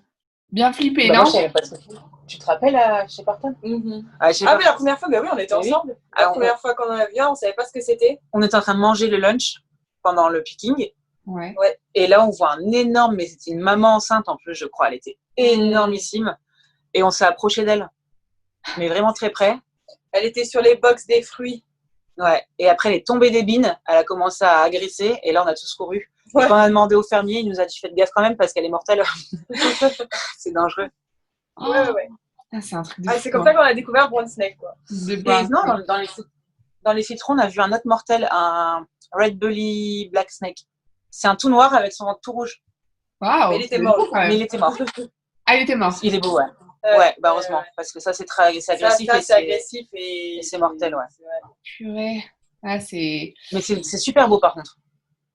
Speaker 1: bien flipper,
Speaker 2: Bah,
Speaker 1: non?
Speaker 2: moi, je savais pas ce que c'était. Tu te rappelles à Shepperton?
Speaker 3: Ah, mais la
Speaker 2: Shepperton.
Speaker 3: première fois, bah oui, on était
Speaker 2: Oui.
Speaker 3: ensemble. La
Speaker 2: Alors,
Speaker 3: première fois qu'on en a vu un, on savait pas ce que c'était.
Speaker 2: On était en train de manger le lunch pendant le picking.
Speaker 1: Ouais.
Speaker 2: Et là, on voit un énorme, mais c'était une maman enceinte en plus, je crois. Elle était énormissime. Et on s'est approché d'elle. Mais vraiment très près.
Speaker 3: Elle était sur les box des fruits.
Speaker 2: Ouais. Et après, elle est tombée des bines. Elle a commencé à agresser. Et là, on a tous couru.
Speaker 3: Ouais.
Speaker 2: Quand on a demandé au fermier, il nous a dit faites gaffe quand même parce qu'elle est mortelle. C'est dangereux.
Speaker 3: Ouais.
Speaker 1: Ah, c'est un truc de
Speaker 3: Ah,
Speaker 1: fou,
Speaker 3: c'est comme
Speaker 1: hein.
Speaker 3: ça qu'on a découvert brown snake, quoi.
Speaker 1: De
Speaker 2: Et
Speaker 1: brown
Speaker 2: non,
Speaker 1: snake.
Speaker 2: dans les citrons, on a vu un autre mortel, un red belly black snake. C'est un tout noir avec son ventre tout rouge.
Speaker 1: Waouh,
Speaker 3: Mais il était
Speaker 1: c'est
Speaker 3: mort.
Speaker 1: beau, quand même.
Speaker 2: Mais il était mort.
Speaker 1: Ah, il était mort.
Speaker 2: Il est beau, ouais. Ouais, bah heureusement. Parce que ça, c'est agressif.
Speaker 3: Ça,
Speaker 2: Et
Speaker 3: c'est agressif et
Speaker 2: c'est mortel, ouais.
Speaker 1: Purée. Ah, c'est...
Speaker 2: Mais c'est super beau, par contre.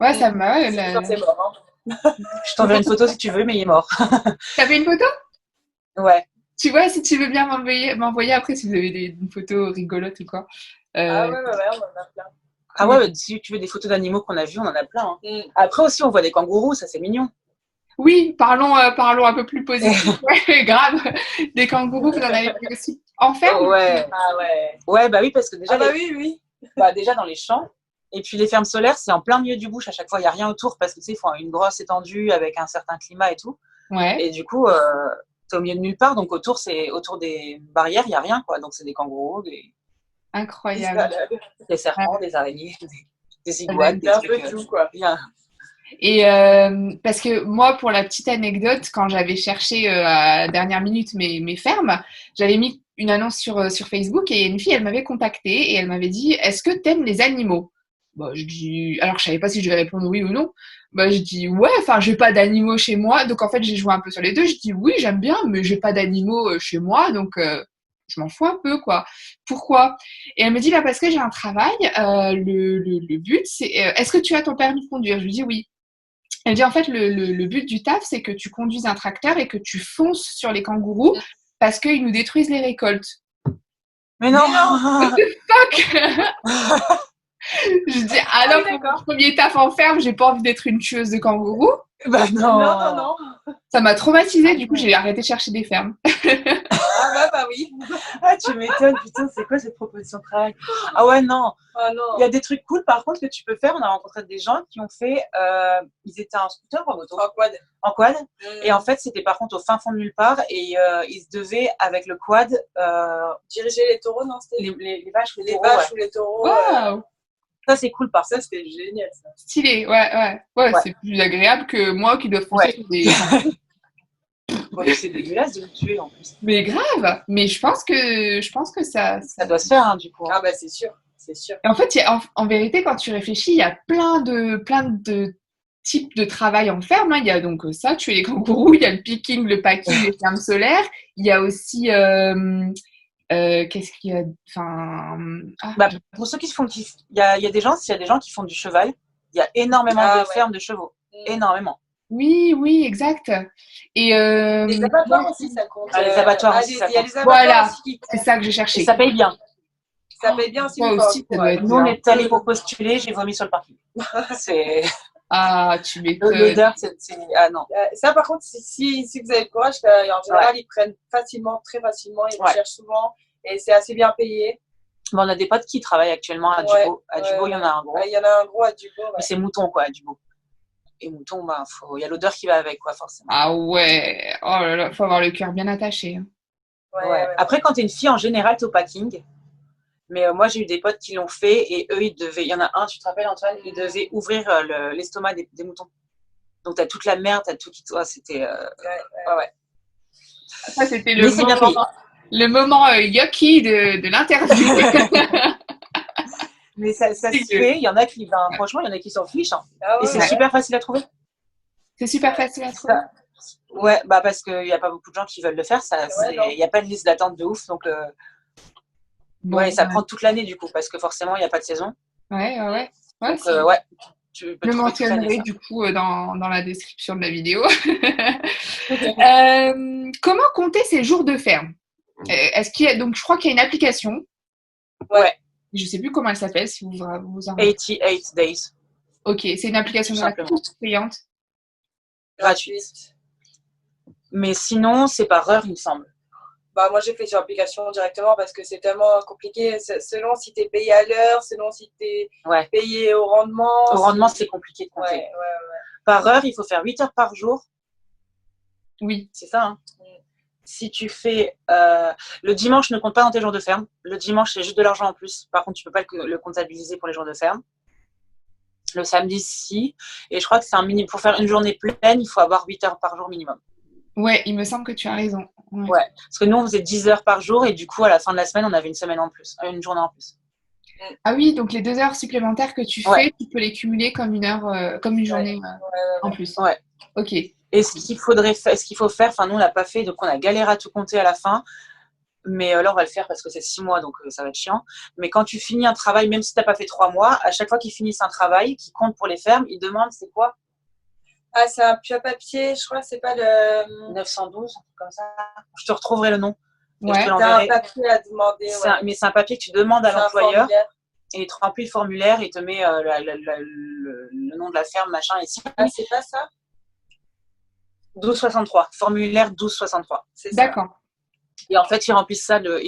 Speaker 1: Ouais, ça m'a...
Speaker 3: c'est sûr, c'est mort. Hein.
Speaker 2: Je t'enverrai une photo si tu veux, mais il est mort.
Speaker 1: T'as fait une photo?
Speaker 2: Ouais.
Speaker 1: Tu vois, si tu veux bien m'envoyer après, si vous avez une photo rigolote ou quoi.
Speaker 3: Ah ouais, on en a plein.
Speaker 2: Ah ouais, si tu veux des photos d'animaux qu'on a vus, on en a plein. Hein. Après aussi, on voit des kangourous, ça c'est mignon.
Speaker 1: Oui, parlons un peu plus positif. Ouais, grave. Des kangourous, vous en avez vu aussi en ferme?
Speaker 2: Ouais.
Speaker 3: Ah ouais.
Speaker 2: Ouais, bah oui, parce que déjà,
Speaker 3: oui.
Speaker 2: Bah, déjà dans les champs. Et puis les fermes solaires, c'est en plein milieu du bush à chaque fois. Il n'y a rien autour parce que tu sais, il faut une grosse étendue avec un certain climat et tout.
Speaker 1: Ouais.
Speaker 2: Et du coup, t'es au milieu de nulle part. Donc autour des barrières, il n'y a rien, quoi. Donc c'est des kangourous,
Speaker 1: Incroyable.
Speaker 2: des serpents, des araignées, des iguanes, des
Speaker 3: Un
Speaker 2: trucs.
Speaker 3: peu tout, quoi.
Speaker 1: Et parce que moi, pour la petite anecdote, quand j'avais cherché à la dernière minute mes fermes, j'avais mis une annonce sur Facebook et une fille, elle m'avait contactée et elle m'avait dit est-ce que t'aimes les animaux? Bah, je dis, alors je savais pas si je devais répondre oui ou non. Bah, je dis ouais, enfin, j'ai pas d'animaux chez moi. Donc en fait, j'ai joué un peu sur les deux. Je dis oui, j'aime bien, mais j'ai pas d'animaux chez moi. Donc je m'en fous un peu, quoi. Pourquoi? Et elle me dit bah, parce que j'ai un travail. Le but, c'est est-ce que tu as ton permis de conduire? Je lui dis oui. Elle dit en fait le but du taf c'est que tu conduises un tracteur et que tu fonces sur les kangourous parce qu'ils nous détruisent les récoltes.
Speaker 2: Mais non.
Speaker 1: What the fuck. Je dis alors
Speaker 3: oui,
Speaker 1: pour mon premier taf en ferme j'ai pas envie d'être une tueuse de kangourous.
Speaker 2: Bah non.
Speaker 3: Non.
Speaker 1: Ça m'a traumatisée, du coup j'ai arrêté de chercher des fermes.
Speaker 3: Bah oui.
Speaker 2: Ah, tu m'étonnes, putain, c'est quoi cette proposition de travail? Ah ouais, non.
Speaker 3: Ah non.
Speaker 2: Il y a des trucs cool par contre que tu peux faire. On a rencontré des gens qui ont fait. Ils étaient en scooter ou en moto? En quad. Et en fait, c'était par contre au fin fond de nulle part. Et ils se devaient, avec le quad,
Speaker 3: diriger les taureaux, non?
Speaker 2: Les vaches ou les
Speaker 3: Les
Speaker 2: taureaux.
Speaker 3: vaches ou les taureaux.
Speaker 1: Waouh.
Speaker 2: Ça, c'est cool par
Speaker 3: Ça,
Speaker 2: contre.
Speaker 3: c'était génial, ça.
Speaker 1: Stylé, ouais. C'est plus agréable que moi qui dois foncer sur des...
Speaker 2: Bon, c'est dégueulasse de le tuer en plus.
Speaker 1: Mais grave. Mais je pense que ça...
Speaker 2: Ça doit se faire, hein, du coup.
Speaker 3: Ah bah c'est sûr.
Speaker 1: Et en fait, en vérité, quand tu réfléchis, il y a plein de types de travail en ferme. Il y a donc ça, tuer les kangourous, il y a le picking, le packing, les fermes solaires. Il y a aussi, qu'est-ce qu'il y a? Enfin,
Speaker 2: pour ceux qui se font, il y a des gens qui font du cheval. Il y a énormément de fermes de chevaux, énormément.
Speaker 1: Oui, exact. Et
Speaker 3: les abattoirs aussi, ça compte.
Speaker 2: Les abattoirs aussi, ça compte.
Speaker 3: Il y a les abattoirs
Speaker 1: voilà,
Speaker 3: aussi qui comptent.
Speaker 1: c'est ça que j'ai cherché.
Speaker 2: Et ça paye bien.
Speaker 3: Ça paye bien aussi.
Speaker 1: Moi aussi, ça doit être
Speaker 2: Nous, on est allés pour postuler, j'ai vomi sur le parking. C'est...
Speaker 1: Ah, tu m'étonnes.
Speaker 2: L'odeur, c'est... Ah non.
Speaker 3: Ça, par contre, si vous avez le courage, en général, ils prennent facilement, très facilement, ils recherchent souvent, et c'est assez bien payé.
Speaker 2: Bon, on a des potes qui travaillent actuellement à Dubo. À Dubo, il y en a un gros.
Speaker 3: Il y en a un gros à Dubo.
Speaker 2: Mais c'est mouton, quoi, à Dubo. Et mouton, il y a l'odeur qui va avec, quoi, forcément.
Speaker 1: Ah ouais, oh là là, faut avoir le cœur bien attaché.
Speaker 2: Ouais. Après, quand t'es une fille, en général, t'es au packing. Mais moi, j'ai eu des potes qui l'ont fait et eux, il y en a un, tu te rappelles, Antoine, ils devaient ouvrir l'estomac des moutons. Donc, t'as toute la merde, t'as tout qui... c'était... Ouais.
Speaker 1: Ça, c'était le moment yucky de l'interview.
Speaker 2: Mais ça se fait, il y en a qui, franchement, il y en a qui s'en fichent. Hein. Et c'est super facile à trouver.
Speaker 1: C'est super facile à trouver.
Speaker 2: Ouais, parce qu'il n'y a pas beaucoup de gens qui veulent le faire. Il n'y a pas de liste d'attente de ouf. Donc, ça prend toute l'année, du coup, parce que forcément, il n'y a pas de saison.
Speaker 1: Ouais.
Speaker 2: Donc, tu peux
Speaker 1: je
Speaker 2: trouver
Speaker 1: mentionnerai du coup dans la description de la vidéo. Comment compter ses jours de ferme? Est-ce qu'il y a, donc je crois qu'il y a une application.
Speaker 2: Ouais.
Speaker 1: Je sais plus comment elle s'appelle, si vous en
Speaker 2: 88 days.
Speaker 1: Ok, c'est une application gratuite ou payante?
Speaker 2: Gratuite. Mais sinon, c'est par heure, il me semble.
Speaker 3: Moi, j'ai fait sur l'application directement parce que c'est tellement compliqué. Selon si tu es payé à l'heure, selon si tu es payé au rendement.
Speaker 2: Au rendement, c'est compliqué de compter.
Speaker 3: Ouais.
Speaker 2: Par heure, il faut faire 8 heures par jour.
Speaker 1: Oui.
Speaker 2: C'est ça, hein. Si tu fais... le dimanche ne compte pas dans tes jours de ferme. Le dimanche, c'est juste de l'argent en plus. Par contre, tu ne peux pas le comptabiliser pour les jours de ferme. Le samedi, si. Et je crois que c'est un minimum. Pour faire une journée pleine, il faut avoir 8 heures par jour minimum.
Speaker 1: Ouais, il me semble que tu as raison.
Speaker 2: Ouais. Parce que nous, on faisait 10 heures par jour. Et du coup, à la fin de la semaine, on avait une semaine en plus. Une journée en plus.
Speaker 1: Ah oui, donc les 2 heures supplémentaires que tu fais, tu peux les cumuler comme une heure, comme une journée en plus.
Speaker 2: Ouais.
Speaker 1: Ok.
Speaker 2: Et ce qu'il faut faire, nous, on l'a pas fait, donc on a galéré à tout compter à la fin. Mais là, on va le faire parce que c'est 6 mois, donc ça va être chiant. Mais quand tu finis un travail, même si tu n'as pas fait 3 mois, à chaque fois qu'ils finissent un travail qui compte pour les fermes, ils demandent c'est quoi?
Speaker 3: Ah, c'est un papier, je crois, c'est pas le
Speaker 2: 912, comme ça. Je te retrouverai le nom.
Speaker 1: Ouais.
Speaker 3: C'est un papier à demander.
Speaker 2: Mais c'est un papier que tu demandes à l'employeur. Et il te remplit le formulaire, il te met le nom de la ferme, machin. Et si...
Speaker 3: Ah, c'est pas ça?
Speaker 2: 1263, formulaire 1263.
Speaker 1: D'accord.
Speaker 2: Et en fait, ils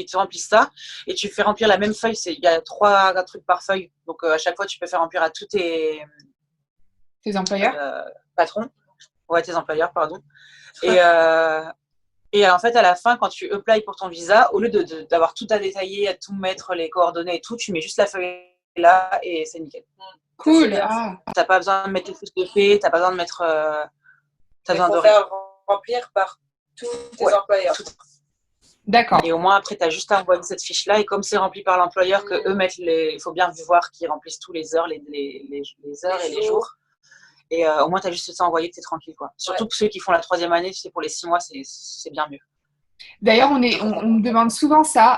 Speaker 2: te remplissent ça et tu fais remplir la même feuille. Il y a 3 trucs par feuille. Donc, à chaque fois, tu peux faire remplir à tous tes
Speaker 1: employeurs
Speaker 2: patrons. Ouais, tes employeurs, pardon. Et en fait, à la fin, quand tu applies pour ton visa, au lieu d'avoir tout à détailler, à tout mettre, les coordonnées et tout, tu mets juste la feuille là et c'est nickel.
Speaker 1: Cool.
Speaker 2: T'as pas besoin de mettre les fiches de paie, t'as pas besoin de mettre...
Speaker 3: Il faut faire remplir par tous tes employeurs.
Speaker 1: D'accord.
Speaker 2: Et au moins, après, tu as juste à envoyer cette fiche-là. Et comme c'est rempli par l'employeur, que eux mettent il faut bien voir qu'ils remplissent tous les heures, les heures et les jours. Et au moins, tu as juste ça envoyé, tu es tranquille, quoi. Surtout pour ceux qui font la 3e année, tu sais, pour les 6 mois, c'est bien mieux.
Speaker 1: D'ailleurs, on me demande souvent ça.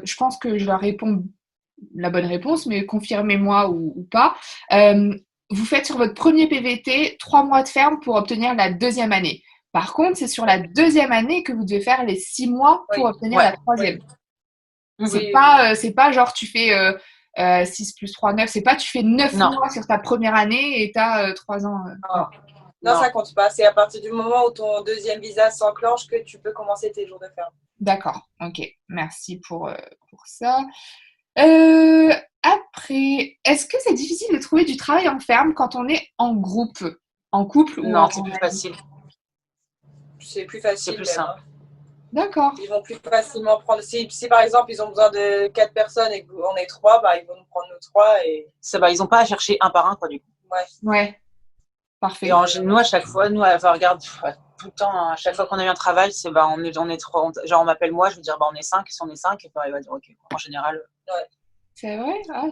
Speaker 1: Je pense que je leur réponds la bonne réponse, mais confirmez-moi ou pas. Vous faites sur votre premier PVT 3 mois de ferme pour obtenir la 2e année. Par contre, c'est sur la 2e année que vous devez faire les 6 mois pour obtenir la 3e. C'est pas genre tu fais 6 plus 3, 9. C'est pas tu fais 9 mois sur ta première année et tu as 3 ans.
Speaker 3: Non, ça compte pas. C'est à partir du moment où ton 2e visa s'enclenche que tu peux commencer tes jours de ferme.
Speaker 1: D'accord. Ok. Merci pour ça. Après, est-ce que c'est difficile de trouver du travail en ferme quand on est en groupe, en couple ou
Speaker 2: non, c'est plus facile.
Speaker 3: C'est plus facile.
Speaker 2: C'est plus simple.
Speaker 1: D'accord.
Speaker 3: Ils vont plus facilement prendre. Si par exemple ils ont besoin de 4 personnes et qu'on est 3, ils vont nous prendre nos 3 et.
Speaker 2: Ils n'ont pas à chercher un par un, quoi, du coup.
Speaker 1: Ouais. Parfait.
Speaker 2: Et nous, à chaque fois, regarde, tout le temps, à chaque fois qu'on a eu un travail, c'est on est 3. Genre, on m'appelle moi, je veux dire, on est 5, si on est 5, et il va dire, ok. En général.
Speaker 3: Ouais.
Speaker 1: C'est vrai? Ah,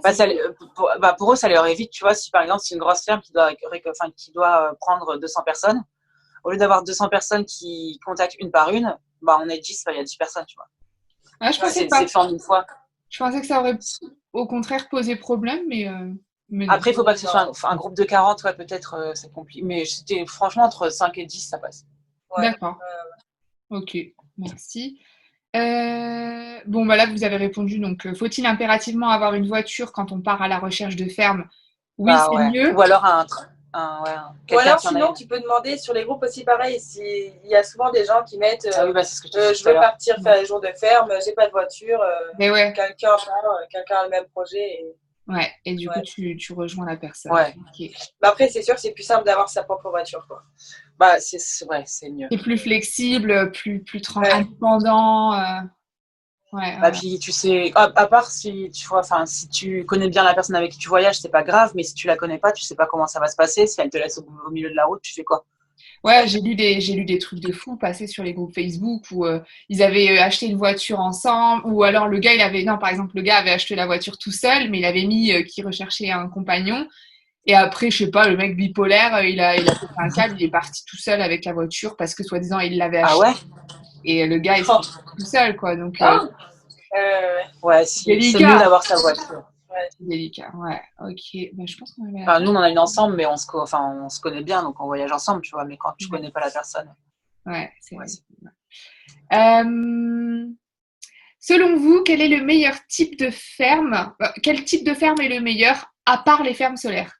Speaker 2: Bah, pour eux, ça leur évite, tu vois, si par exemple, c'est une grosse ferme qui doit prendre 200 personnes, au lieu d'avoir 200 personnes qui contactent une par une, bah, on est 10, il y a 10 personnes, tu vois.
Speaker 1: Ah, je pensais
Speaker 2: C'est
Speaker 1: pas.
Speaker 2: fait en une fois.
Speaker 1: Je pensais que ça aurait au contraire posé problème, mais non.
Speaker 2: Après, il faut pas que ce soit un groupe de 40, ouais, peut-être, c'est compliqué. Mais c'était franchement entre 5 et 10, ça passe.
Speaker 3: Ouais.
Speaker 1: D'accord. Ok, merci. Bon, bah là, vous avez répondu. Donc, faut-il impérativement avoir une voiture quand on part à la recherche de ferme? Oui,
Speaker 2: Bah
Speaker 1: c'est
Speaker 2: ouais.
Speaker 1: mieux.
Speaker 2: Ou alors
Speaker 3: Ou
Speaker 2: quelqu'un
Speaker 3: alors,
Speaker 2: qui en a
Speaker 3: sinon,
Speaker 2: une.
Speaker 3: tu peux demander sur les groupes aussi, pareil, il y a souvent des gens qui mettent
Speaker 2: Ah oui, bah c'est ce que je te disais
Speaker 3: je
Speaker 2: tout à
Speaker 3: veux
Speaker 2: l'heure.
Speaker 3: partir faire les jours de ferme, j'ai pas de voiture,
Speaker 1: Mais ouais,
Speaker 3: quelqu'un a le même projet.
Speaker 1: ouais. Et du coup,
Speaker 3: Ouais.
Speaker 1: tu rejoins la personne.
Speaker 2: Ouais.
Speaker 1: Ok.
Speaker 3: Mais après, c'est sûr que c'est plus simple d'avoir sa propre voiture, quoi.
Speaker 2: Bah, ouais, c'est mieux.
Speaker 1: C'est plus flexible, plus
Speaker 3: Ouais.
Speaker 1: indépendant. Ouais,
Speaker 2: Bah,
Speaker 1: ouais.
Speaker 2: puis tu sais, à part si tu vois, enfin, si tu connais bien la personne avec qui tu voyages, c'est pas grave, mais si tu la connais pas, tu sais pas comment ça va se passer. Si elle te laisse au milieu de la route, tu fais quoi?
Speaker 1: Ouais, j'ai lu des trucs de fous passer sur les groupes Facebook où ils avaient acheté une voiture ensemble, ou alors non, par exemple, le gars avait acheté la voiture tout seul, mais il avait mis qu'il recherchait un compagnon. Et après, je sais pas, le mec bipolaire, il a pété un câble, il est parti tout seul avec la voiture parce que soi-disant il l'avait
Speaker 2: Ah
Speaker 1: acheté.
Speaker 2: ouais?
Speaker 1: Et le gars, il s'est
Speaker 3: Oh.
Speaker 1: retrouvé tout seul, quoi. Donc,
Speaker 2: Ouais,
Speaker 1: c'est
Speaker 2: c'est mieux
Speaker 1: délicat.
Speaker 2: d'avoir sa voiture.
Speaker 3: Ouais.
Speaker 1: C'est délicat, ouais. Ok, bah, je pense qu'on avait la
Speaker 2: Enfin,
Speaker 1: fin.
Speaker 2: nous, on en a une ensemble, mais on se connaît bien, donc on voyage ensemble, tu vois. Mais quand tu
Speaker 1: Ouais,
Speaker 2: connais pas la personne,
Speaker 1: ouais, c'est
Speaker 2: ouais,
Speaker 1: vrai. Euh, Selon vous, quel est le meilleur type de ferme? Quel type de ferme est le meilleur à part les fermes solaires?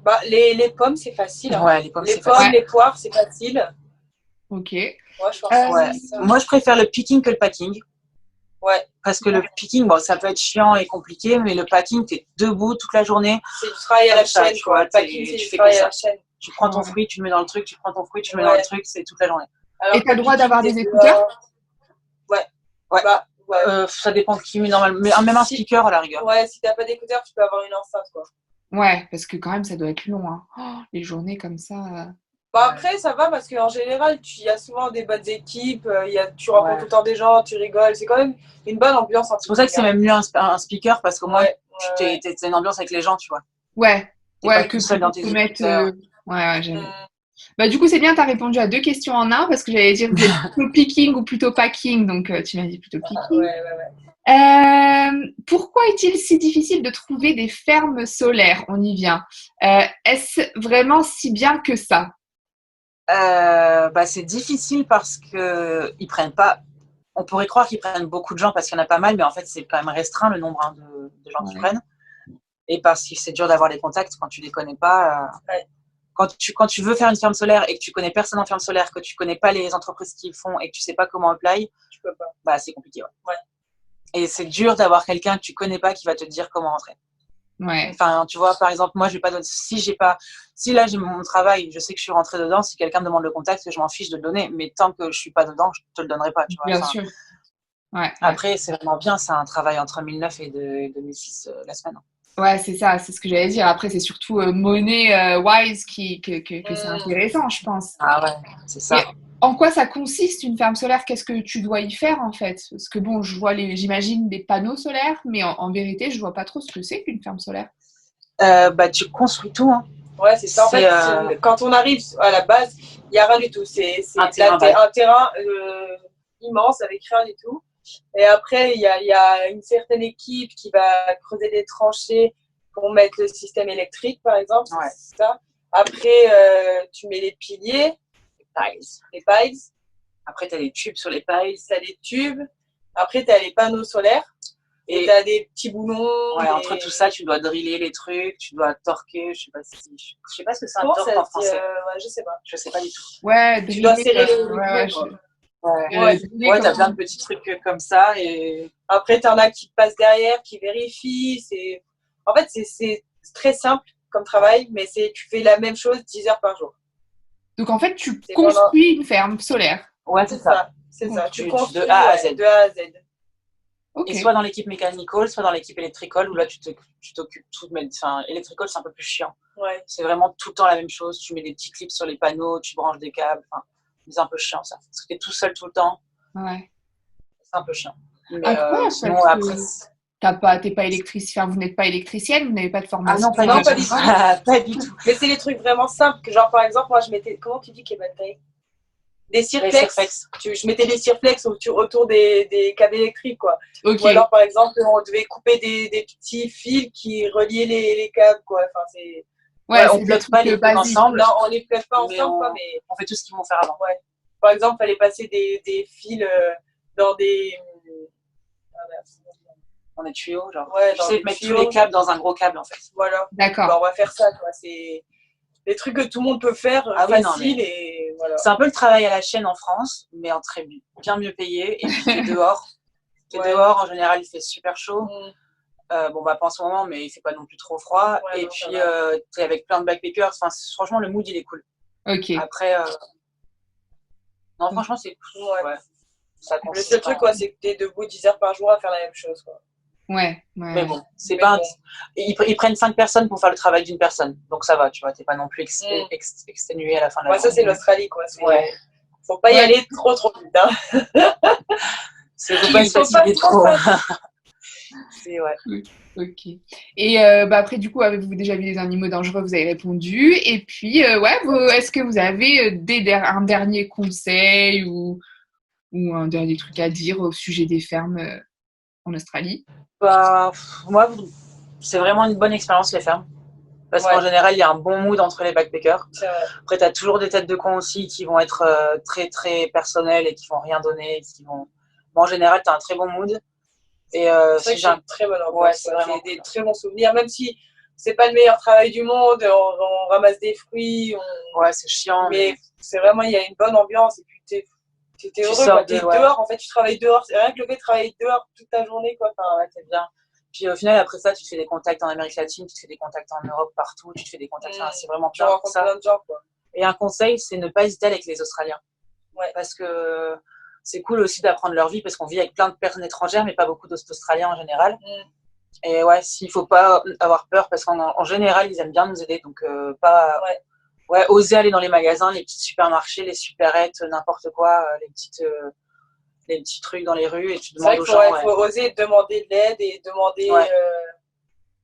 Speaker 3: Bah, les pommes, c'est facile, hein.
Speaker 2: ouais, les pommes,
Speaker 3: Les
Speaker 2: c'est
Speaker 3: pommes,
Speaker 1: Ouais,
Speaker 2: facile.
Speaker 3: les poires, c'est facile.
Speaker 1: ok.
Speaker 3: Moi, je pense que
Speaker 2: Ouais.
Speaker 3: c'est ça.
Speaker 2: Moi, je préfère le picking que le packing.
Speaker 3: Ouais.
Speaker 2: Parce que le picking, bon, ça peut être chiant et compliqué, mais le packing, t'es debout toute la journée.
Speaker 3: C'est du travail à la
Speaker 2: Comme ça,
Speaker 3: chaîne,
Speaker 2: tu
Speaker 3: quoi.
Speaker 2: vois,
Speaker 3: Le packing, c'est
Speaker 2: tu
Speaker 3: du
Speaker 2: fais que
Speaker 3: travail à
Speaker 2: ça.
Speaker 3: la chaîne.
Speaker 2: Tu prends ton
Speaker 1: Ouais.
Speaker 2: fruit, tu le mets dans le truc, tu prends ton fruit, tu le mets dans le
Speaker 3: Ouais.
Speaker 2: truc, c'est toute la journée.
Speaker 1: Et
Speaker 3: Alors que
Speaker 1: t'as le
Speaker 3: le
Speaker 1: droit
Speaker 3: picking,
Speaker 1: d'avoir
Speaker 3: t'es
Speaker 1: des écouteurs?
Speaker 3: dehors. Ouais.
Speaker 2: Ouais.
Speaker 3: Bah, ouais.
Speaker 2: Ça dépend de qui, mais normalement, même un speaker à la rigueur.
Speaker 3: Ouais, si t'as pas d'écouteurs, tu peux avoir une enceinte, quoi.
Speaker 1: Ouais, parce que quand même, ça doit être long, hein. Oh, les journées comme ça.
Speaker 3: Bah après, ça va parce qu'en général, il y a souvent des bonnes équipes, tu rencontres
Speaker 2: Ouais.
Speaker 3: tout le temps des gens, tu rigoles. C'est quand même une bonne ambiance en
Speaker 2: C'est pour ça que c'est
Speaker 3: picking, hein.
Speaker 2: même mieux un speaker, parce qu'au moins,
Speaker 3: Ouais,
Speaker 2: t'as une ambiance avec les gens, tu vois.
Speaker 1: Ouais,
Speaker 2: T'es pas
Speaker 1: ouais,
Speaker 2: tout
Speaker 1: que
Speaker 2: seul
Speaker 1: plutôt
Speaker 2: dans
Speaker 1: que
Speaker 2: tes
Speaker 1: de mettre.
Speaker 2: écouteurs.
Speaker 1: Ouais, ouais, j'avoue.
Speaker 3: ouais.
Speaker 1: Bah, du coup, c'est bien, tu as répondu à deux questions en un parce que j'allais dire vous êtes plutôt picking ou plutôt packing. Donc, tu m'as dit plutôt picking.
Speaker 3: Ouais.
Speaker 1: Pourquoi est-il si difficile de trouver des fermes solaires? On y vient. Est-ce vraiment si bien que ça?
Speaker 2: Bah, c'est difficile parce que ils prennent pas. On pourrait croire qu'ils prennent beaucoup de gens parce qu'il y en a pas mal, mais en fait, c'est quand même restreint le nombre, hein, de gens qui
Speaker 1: Ouais.
Speaker 2: prennent. Et parce que c'est dur d'avoir les contacts quand tu les connais pas.
Speaker 3: Ouais.
Speaker 2: Quand tu veux faire une ferme solaire et que tu connais personne en ferme solaire, que tu connais pas les entreprises qui le font et que tu sais pas comment apply,
Speaker 3: Tu peux pas.
Speaker 2: bah c'est compliqué. Ouais.
Speaker 3: Ouais.
Speaker 2: Et c'est dur d'avoir quelqu'un que tu connais pas qui va te dire comment rentrer.
Speaker 1: Ouais.
Speaker 2: Enfin, tu vois, par exemple, moi, je vais pas donner, si là j'ai mon travail, je sais que je suis rentrée dedans, si quelqu'un me demande le contact, je m'en fiche de le donner, mais tant que je suis pas dedans, je te le donnerai pas, tu vois.
Speaker 1: Bien
Speaker 2: Enfin,
Speaker 1: sûr. Ouais, ouais.
Speaker 2: après, c'est vraiment bien, c'est un travail entre 1009 et 2006 la semaine.
Speaker 1: Ouais, c'est ça, c'est ce que j'allais dire. Après, c'est surtout money wise que c'est
Speaker 3: Mmh.
Speaker 1: intéressant, je pense.
Speaker 2: Ah ouais, c'est
Speaker 1: Et
Speaker 2: ça.
Speaker 1: en quoi ça consiste une ferme solaire? Qu'est-ce que tu dois y faire en fait? Parce que bon, j'imagine des panneaux solaires, mais en vérité, je vois pas trop ce que c'est qu'une ferme solaire.
Speaker 2: Bah, tu construis tout, hein.
Speaker 3: Ouais, c'est ça. En fait,
Speaker 2: C'est
Speaker 3: quand on arrive à la base, il n'y a rien du tout.
Speaker 2: un terrain vague.
Speaker 3: Un terrain immense avec rien du tout. Et après, il y a une certaine équipe qui va creuser des tranchées pour mettre le système électrique, par exemple.
Speaker 2: Ouais.
Speaker 3: C'est ça. Après, tu mets les piliers, les piles.
Speaker 2: Après, tu as les tubes sur les piles.
Speaker 3: Tu as les tubes. Après, tu as les panneaux solaires. Et tu as des petits boulons.
Speaker 2: Ouais, entre tout ça, tu dois driller les trucs, tu dois torquer, je sais pas ce que c'est un
Speaker 3: Comment
Speaker 2: torque
Speaker 3: ça
Speaker 2: en
Speaker 3: se dit
Speaker 2: français.
Speaker 3: ouais, je sais pas.
Speaker 2: Je sais pas du tout.
Speaker 1: Ouais,
Speaker 3: Tu dois
Speaker 1: driller,
Speaker 3: serrer les
Speaker 1: ouais, ouais,
Speaker 3: boulons, quoi.
Speaker 2: Ouais,
Speaker 1: driller
Speaker 2: ouais, t'as
Speaker 1: comme
Speaker 2: plein de petits trucs comme ça et
Speaker 3: Après, tu en as qui passent derrière, qui vérifient. En fait, c'est très simple comme travail, mais tu fais la même chose 10 heures par jour.
Speaker 1: Donc en fait, tu
Speaker 3: C'est pendant...
Speaker 1: construis une ferme solaire.
Speaker 2: ouais,
Speaker 3: C'est ça. C'est ça.
Speaker 1: Ok.
Speaker 3: Tu construis
Speaker 2: de A à Z.
Speaker 3: de A à Z.
Speaker 1: Ok.
Speaker 2: Et soit dans l'équipe mécanical, soit dans l'équipe électrical où là tu t'occupes tout, mais enfin électrical c'est un peu plus chiant.
Speaker 3: Ouais.
Speaker 2: C'est vraiment tout le temps la même chose, tu mets des petits clips sur les panneaux, tu branches des câbles, enfin c'est un peu chiant ça. Parce que t'es tout seul tout le temps,
Speaker 1: Ouais.
Speaker 2: c'est un peu chiant. Mais
Speaker 1: Incroyable,
Speaker 2: sinon,
Speaker 1: parce
Speaker 2: après.
Speaker 1: que t'es pas électricien, vous n'êtes pas électricienne, vous n'avez pas de
Speaker 2: Ah
Speaker 1: formation.
Speaker 2: non, pas
Speaker 3: Non,
Speaker 2: du
Speaker 3: pas
Speaker 2: tout.
Speaker 3: du tout.
Speaker 2: Pas du tout.
Speaker 3: Mais c'est des trucs vraiment simples que genre par exemple moi je mettais comment tu dis qu'il y a bataille des
Speaker 2: Les
Speaker 3: cirflex.
Speaker 2: Cirflex.
Speaker 3: Je mettais des cirflex autour des câbles électriques quoi.
Speaker 1: Ok.
Speaker 3: Ou alors par exemple on devait couper des petits fils qui reliaient les câbles quoi. Enfin c'est
Speaker 1: Ouais,
Speaker 2: on
Speaker 1: c'est des
Speaker 2: plug
Speaker 1: trucs
Speaker 2: pas les deux
Speaker 1: basiques.
Speaker 2: ensemble,
Speaker 3: non on les plug pas
Speaker 2: mais
Speaker 3: ensemble quoi mais
Speaker 2: on fait tout ce qu'ils vont faire avant.
Speaker 3: ouais. Par exemple fallait passer des fils dans des
Speaker 2: On est tuyaux, genre.
Speaker 3: ouais
Speaker 2: Tu
Speaker 3: dans
Speaker 2: sais
Speaker 3: des
Speaker 2: mettre tous
Speaker 3: tuyaux.
Speaker 2: les câbles dans un gros câble en fait.
Speaker 3: Voilà.
Speaker 1: D'accord.
Speaker 3: Bah, on va faire ça quoi. C'est des trucs que tout le monde peut faire
Speaker 2: Ah oui, non,
Speaker 3: facile et voilà.
Speaker 2: C'est un peu le travail à la chaîne en France, mais en très bien mieux payé. Et puis t'es dehors.
Speaker 3: Ouais.
Speaker 2: Dehors, en général, il fait super chaud.
Speaker 3: Mm.
Speaker 2: Pas en ce moment, mais il fait pas non plus trop froid.
Speaker 3: Ouais,
Speaker 2: et
Speaker 3: non,
Speaker 2: puis t'es avec plein de backpackers. Enfin, franchement, le mood il est cool.
Speaker 1: Ok.
Speaker 2: Après, non, franchement, c'est cool.
Speaker 3: Ouais.
Speaker 2: Ça
Speaker 3: Le seul truc, quoi, c'est que t'es debout 10 heures par jour à faire la même chose, quoi.
Speaker 1: Ouais.
Speaker 2: Mais bon, c'est
Speaker 3: Mais
Speaker 2: pas.
Speaker 3: bon.
Speaker 2: Ils prennent 5 personnes pour faire le travail d'une personne. Donc ça va, tu vois, t'es pas non plus exténué à la fin de la
Speaker 3: Ouais, ça,
Speaker 2: journée.
Speaker 3: c'est l'Australie, quoi.
Speaker 2: Ouais.
Speaker 3: Faut pas y aller trop vite, hein.
Speaker 2: Faut pas se fatiguer trop. C'est ouais.
Speaker 1: Ok. Et après, du coup, avez-vous déjà vu des animaux dangereux? Vous avez répondu. Et puis, est-ce que vous avez un dernier conseil ou un dernier truc à dire au sujet des fermes en Australie?
Speaker 2: Bah, moi, c'est vraiment une bonne expérience les fermes. Parce qu'en général, il y a un bon mood entre les backpackers. Après, tu as toujours des têtes de cons aussi qui vont être très, très personnelles et qui vont rien donner. Bon, en général, tu as un très bon mood. Et
Speaker 3: c'est
Speaker 2: si j'ai un
Speaker 3: très bon
Speaker 2: ouais, c'est vraiment
Speaker 3: des très bons souvenirs. Même si c'est pas le meilleur travail du monde, on ramasse des fruits.
Speaker 2: Ouais, c'est chiant.
Speaker 3: Mais c'est vraiment, il y a une bonne ambiance. Et puis, t'es heureux,
Speaker 2: sors
Speaker 3: quoi. T'es dehors, en fait, tu travailles dehors. C'est rien que le fait de travailler dehors toute ta journée, quoi. Enfin,
Speaker 2: ouais, t'es bien. Puis au final, après ça, tu te fais des contacts en Amérique latine, tu te fais des contacts en Europe, partout, tu te fais des contacts. C'est vraiment
Speaker 3: tu
Speaker 2: bien.
Speaker 3: rencontres plein de gens, quoi.
Speaker 2: Et un conseil, c'est ne pas hésiter avec les Australiens.
Speaker 3: Ouais.
Speaker 2: Parce que c'est cool aussi d'apprendre leur vie, parce qu'on vit avec plein de personnes étrangères, mais pas beaucoup d'Australiens en général. Et ouais, s'il faut pas avoir peur, parce qu'en général, ils aiment bien nous aider. Donc, oser aller dans les magasins, les petits supermarchés, les supérettes, n'importe quoi, les petits trucs dans les rues, et tu demandes aux gens.
Speaker 3: Il faut oser demander de l'aide et demander,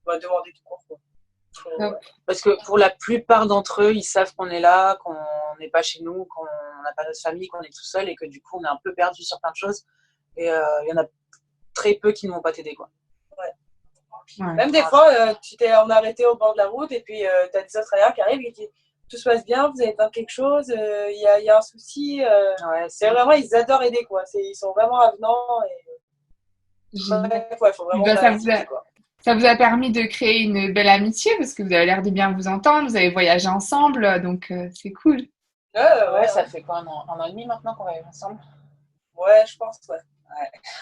Speaker 3: demander tout court, quoi.
Speaker 2: Parce que pour la plupart d'entre eux, ils savent qu'on est là, qu'on n'est pas chez nous, qu'on n'a pas notre famille, qu'on est tout seul et que du coup, on est un peu perdu sur plein de choses. Et il y en a très peu qui ne vont pas t'aider, quoi.
Speaker 1: Ouais.
Speaker 3: Même des fois, on est arrêté au bord de la route et puis tu as des Australiens qui arrivent et qui disent tout se passe bien, vous avez besoin de quelque chose, il y a un souci. C'est vraiment, ils adorent aider, quoi. Ils sont vraiment avenants. Et... faut vraiment
Speaker 1: ça vous a permis de créer une belle amitié parce que vous avez l'air de bien vous entendre, vous avez voyagé ensemble, donc c'est cool.
Speaker 2: Ouais, ça fait quoi, un an et demi maintenant qu'on va vivre ensemble?
Speaker 3: Ouais, je pense, ouais.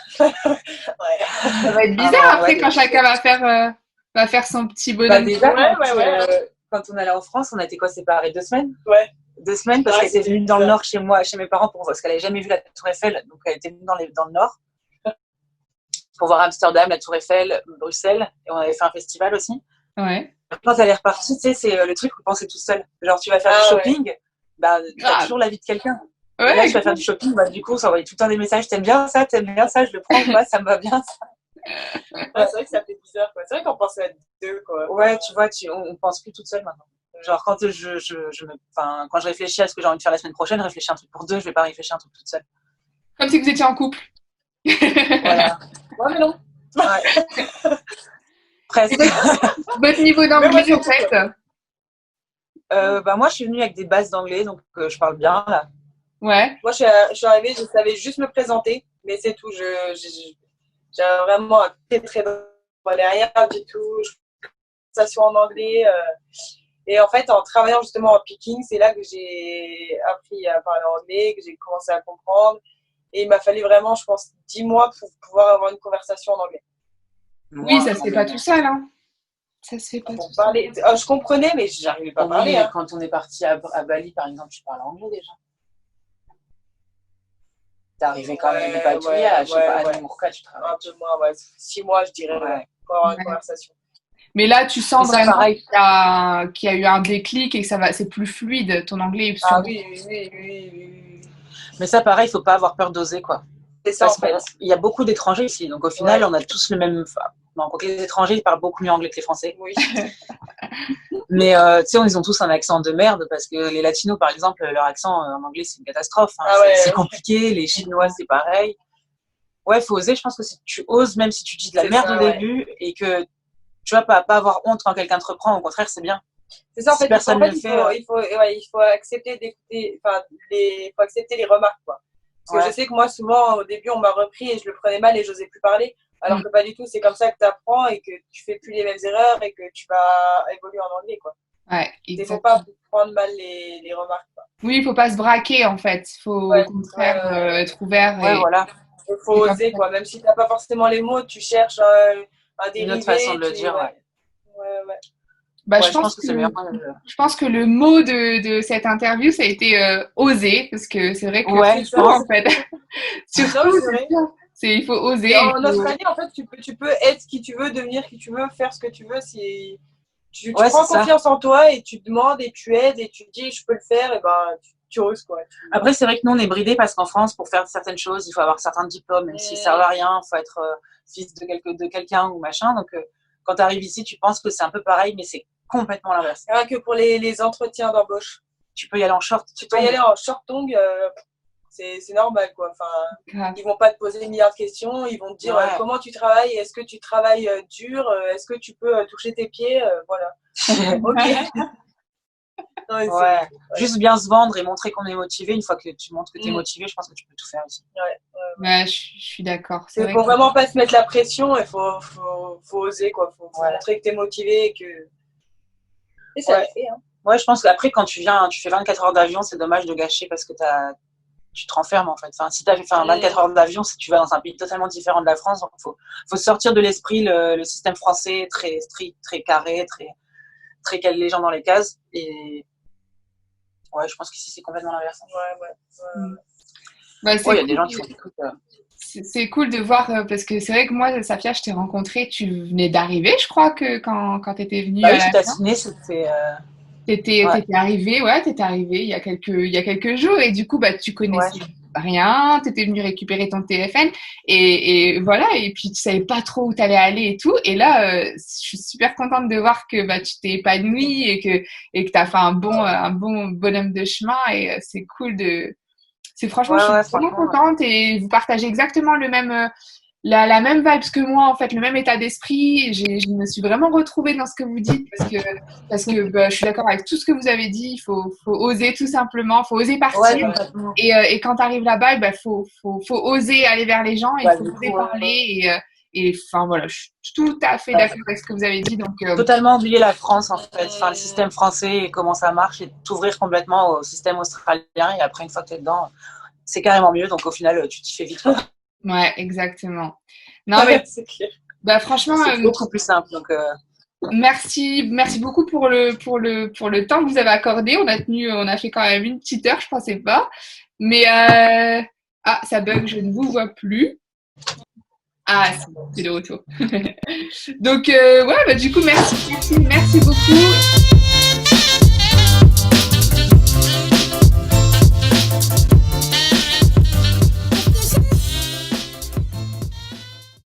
Speaker 1: Ça va être bizarre après quand chacun va faire son petit bonhomme.
Speaker 2: Quand on allait en France, on a été séparés 2 semaines?
Speaker 3: Ouais.
Speaker 2: 2 semaines parce qu'elle était venue dans le Nord chez moi, chez mes parents, parce qu'elle n'avait jamais vu la Tour Eiffel, donc elle était venue dans le Nord pour voir Amsterdam, la Tour Eiffel, Bruxelles, et on avait fait un festival aussi.
Speaker 1: Ouais.
Speaker 2: Quand elle est repartie, tu sais, c'est le truc où on pensait tout seul. Genre, tu vas faire du shopping, t'as toujours l'avis de quelqu'un.
Speaker 1: Ouais,
Speaker 2: et là, tu vas faire du shopping, du coup, on s'envoyait tout le temps des messages. T'aimes bien ça, je le prends ou pas, ça me va bien ça.
Speaker 3: C'est vrai que ça fait bizarre, quoi. C'est vrai qu'on pensait à deux, quoi.
Speaker 2: Ouais, tu vois, on pense plus toute seule maintenant. Genre, quand quand je réfléchis à ce que j'ai envie de faire la semaine prochaine, je réfléchis un truc pour 2, je vais pas réfléchir un truc toute seule.
Speaker 1: Comme si vous étiez en couple.
Speaker 2: Voilà.
Speaker 3: Ouais, mais non.
Speaker 2: Ouais. Presque.
Speaker 1: Votre niveau d'anglais, en fait.
Speaker 2: Moi, je suis venue avec des bases d'anglais, donc je parle bien, là.
Speaker 1: Ouais.
Speaker 3: Moi, je suis arrivée, je savais juste me présenter, mais c'est tout. J'ai vraiment un très, très bon. Je ne rien du tout. Ça soit en anglais. Et en fait, en travaillant justement en picking, c'est là que j'ai appris à parler anglais, que j'ai commencé à comprendre. Et il m'a fallu vraiment, je pense, 10 mois pour pouvoir avoir une conversation en anglais.
Speaker 1: Oui, ça se fait pas tout seul, hein. Ça se fait pas tout seul.
Speaker 3: Je comprenais, mais j'arrivais pas à parler.
Speaker 2: Hein. Quand on est parti à Bali, par exemple, tu parles anglais déjà. T'es arrivé quand même à Pattaya, je sais pas, à Nimurka, tu travailles.
Speaker 3: Un peu moins, 6 mois, je dirais, pour avoir une conversation.
Speaker 1: Mais là, tu sens vraiment qu'il y a eu un déclic et que c'est plus fluide, ton anglais.
Speaker 3: Ah oui.
Speaker 2: Mais ça, pareil, il faut pas avoir peur d'oser, quoi.
Speaker 3: C'est ça, en fait.
Speaker 2: Il y a beaucoup d'étrangers ici, donc au final, on a tous le même. Enfin, non, quoique les étrangers, ils parlent beaucoup mieux anglais que les Français.
Speaker 3: Oui.
Speaker 2: Mais tu sais, ils ont tous un accent de merde parce que les Latinos, par exemple, leur accent en anglais, c'est une catastrophe. Hein.
Speaker 3: Ah ouais.
Speaker 2: C'est compliqué. Les Chinois, c'est pareil. Ouais, faut oser. Je pense que si tu oses, même si tu dis de la
Speaker 3: C'est
Speaker 2: merde
Speaker 3: ça,
Speaker 2: au
Speaker 3: ouais.
Speaker 2: début et que tu vas pas avoir honte quand quelqu'un te reprend, au contraire, c'est bien.
Speaker 3: C'est ça, en
Speaker 2: Si
Speaker 3: fait,
Speaker 2: personne
Speaker 3: en fait
Speaker 2: le fait,
Speaker 3: il faut accepter d'écouter, enfin, faut accepter les remarques, quoi. Parce que
Speaker 2: ouais.
Speaker 3: je sais que moi, souvent, au début, on m'a repris et je le prenais mal et j'osais plus parler. Alors que pas du tout, c'est comme ça que tu apprends et que tu fais plus les mêmes erreurs et que tu vas évoluer en anglais, quoi.
Speaker 1: Ouais,
Speaker 3: Il faut
Speaker 1: exactement.
Speaker 3: pas prendre mal les remarques, quoi.
Speaker 1: Oui, il faut pas se braquer en fait. Il faut
Speaker 3: Ouais,
Speaker 1: au contraire être ouvert
Speaker 2: Ouais,
Speaker 1: et
Speaker 2: voilà.
Speaker 3: Il faut
Speaker 1: c'est comme
Speaker 3: oser,
Speaker 1: ça.
Speaker 3: quoi. Même si t'as pas forcément les mots, tu cherches un
Speaker 2: Une autre façon
Speaker 3: dérivé,
Speaker 2: de le dire, ouais.
Speaker 3: Ouais.
Speaker 1: Bah,
Speaker 2: Ouais, je pense que c'est meilleur.
Speaker 1: je pense que le mot de cette interview, ça a été oser, parce que c'est vrai que
Speaker 2: Ouais,
Speaker 1: surtout, en fait,
Speaker 3: Non,
Speaker 1: surtout,
Speaker 3: c'est vrai.
Speaker 1: il faut oser.
Speaker 3: Et
Speaker 1: Il
Speaker 3: en
Speaker 1: faut...
Speaker 3: Australie, en fait, tu peux être qui tu veux, devenir qui tu veux, faire ce que tu veux. Si tu
Speaker 2: ouais,
Speaker 3: prends
Speaker 2: c'est ça.
Speaker 3: confiance en toi et tu demandes et tu aides et tu dis je peux le faire, et ben tu oses, quoi.
Speaker 2: Après, c'est vrai que nous, on est bridés parce qu'en France, pour faire certaines choses, il faut avoir certains diplômes, même s'ils servent à rien, il faut être fils de quelqu'un ou machin. Donc, quand tu arrives ici, tu penses que c'est un peu pareil, mais c'est complètement l'inverse.
Speaker 3: Rien que pour les entretiens d'embauche.
Speaker 2: Tu peux y aller en short,
Speaker 3: Tu peux y aller en short tongue, c'est normal, quoi. Enfin, ils vont pas te poser 1 milliard de questions, ils vont te dire comment tu travailles, est-ce que tu travailles dur, est-ce que tu peux toucher tes pieds, voilà. Ok.
Speaker 2: Ouais. Juste bien se vendre et montrer qu'on est motivé. Une fois que tu montres que tu es motivé, je pense que tu peux tout faire ici.
Speaker 1: Ouais, je suis d'accord.
Speaker 3: C'est pour vraiment pas se mettre la pression, il faut oser, quoi. Faut montrer que tu es motivé et que. Et ça le fait, hein.
Speaker 2: Ouais, je pense qu'après, quand tu fais 24 heures d'avion, c'est dommage de gâcher parce que tu te renfermes, en fait. Enfin, si tu avais fait 24 heures d'avion, si tu vas dans un pays totalement différent de la France, donc faut sortir de l'esprit le système français très strict, très carré, très cale les gens dans les cases. Et ouais, je pense qu'ici, c'est complètement l'inverse.
Speaker 1: Bah,
Speaker 2: il y a des gens qui font des trucs.
Speaker 1: C'est cool de voir, parce que c'est vrai que moi, Safia, je t'ai rencontrée, tu venais d'arriver, je crois, que quand tu étais venue
Speaker 2: Bah
Speaker 1: à
Speaker 2: oui,
Speaker 1: la
Speaker 2: je t'ai signé, c'était.
Speaker 1: T'étais arrivée, t'étais arrivée il y a quelques jours et du coup, bah, tu connaissais rien, t'étais venue récupérer ton TFN et voilà, et puis tu savais pas trop où t'allais aller et tout. Et là, je suis super contente de voir que bah, tu t'es épanouie et que t'as fait un bon bonhomme de chemin et c'est cool franchement, je suis vraiment contente et vous partagez exactement le même, la même vibes que moi, en fait, le même état d'esprit. Je me suis vraiment retrouvée dans ce que vous dites parce que bah, je suis d'accord avec tout ce que vous avez dit. Il faut oser tout simplement, faut oser partir. Et quand tu arrives là-bas, bah, faut oser aller vers les gens, il faut oser parler. Et enfin voilà, je suis tout à fait d'accord avec ce que vous avez dit. Donc,
Speaker 2: totalement oublier la France en fait, enfin, le système français et comment ça marche et t'ouvrir complètement au système australien. Et après, une fois que tu es dedans, c'est carrément mieux. Donc au final, tu t'y fais vite.
Speaker 1: Ouais, exactement. Non, mais
Speaker 3: c'est clair.
Speaker 1: Bah, franchement,
Speaker 2: c'est beaucoup plus simple. Donc,
Speaker 1: merci beaucoup pour le temps que vous avez accordé. On a fait quand même une petite heure, je pensais pas. Mais ça bug, je ne vous vois plus. Ah, c'est de retour. Donc ouais, bah, du coup, merci beaucoup.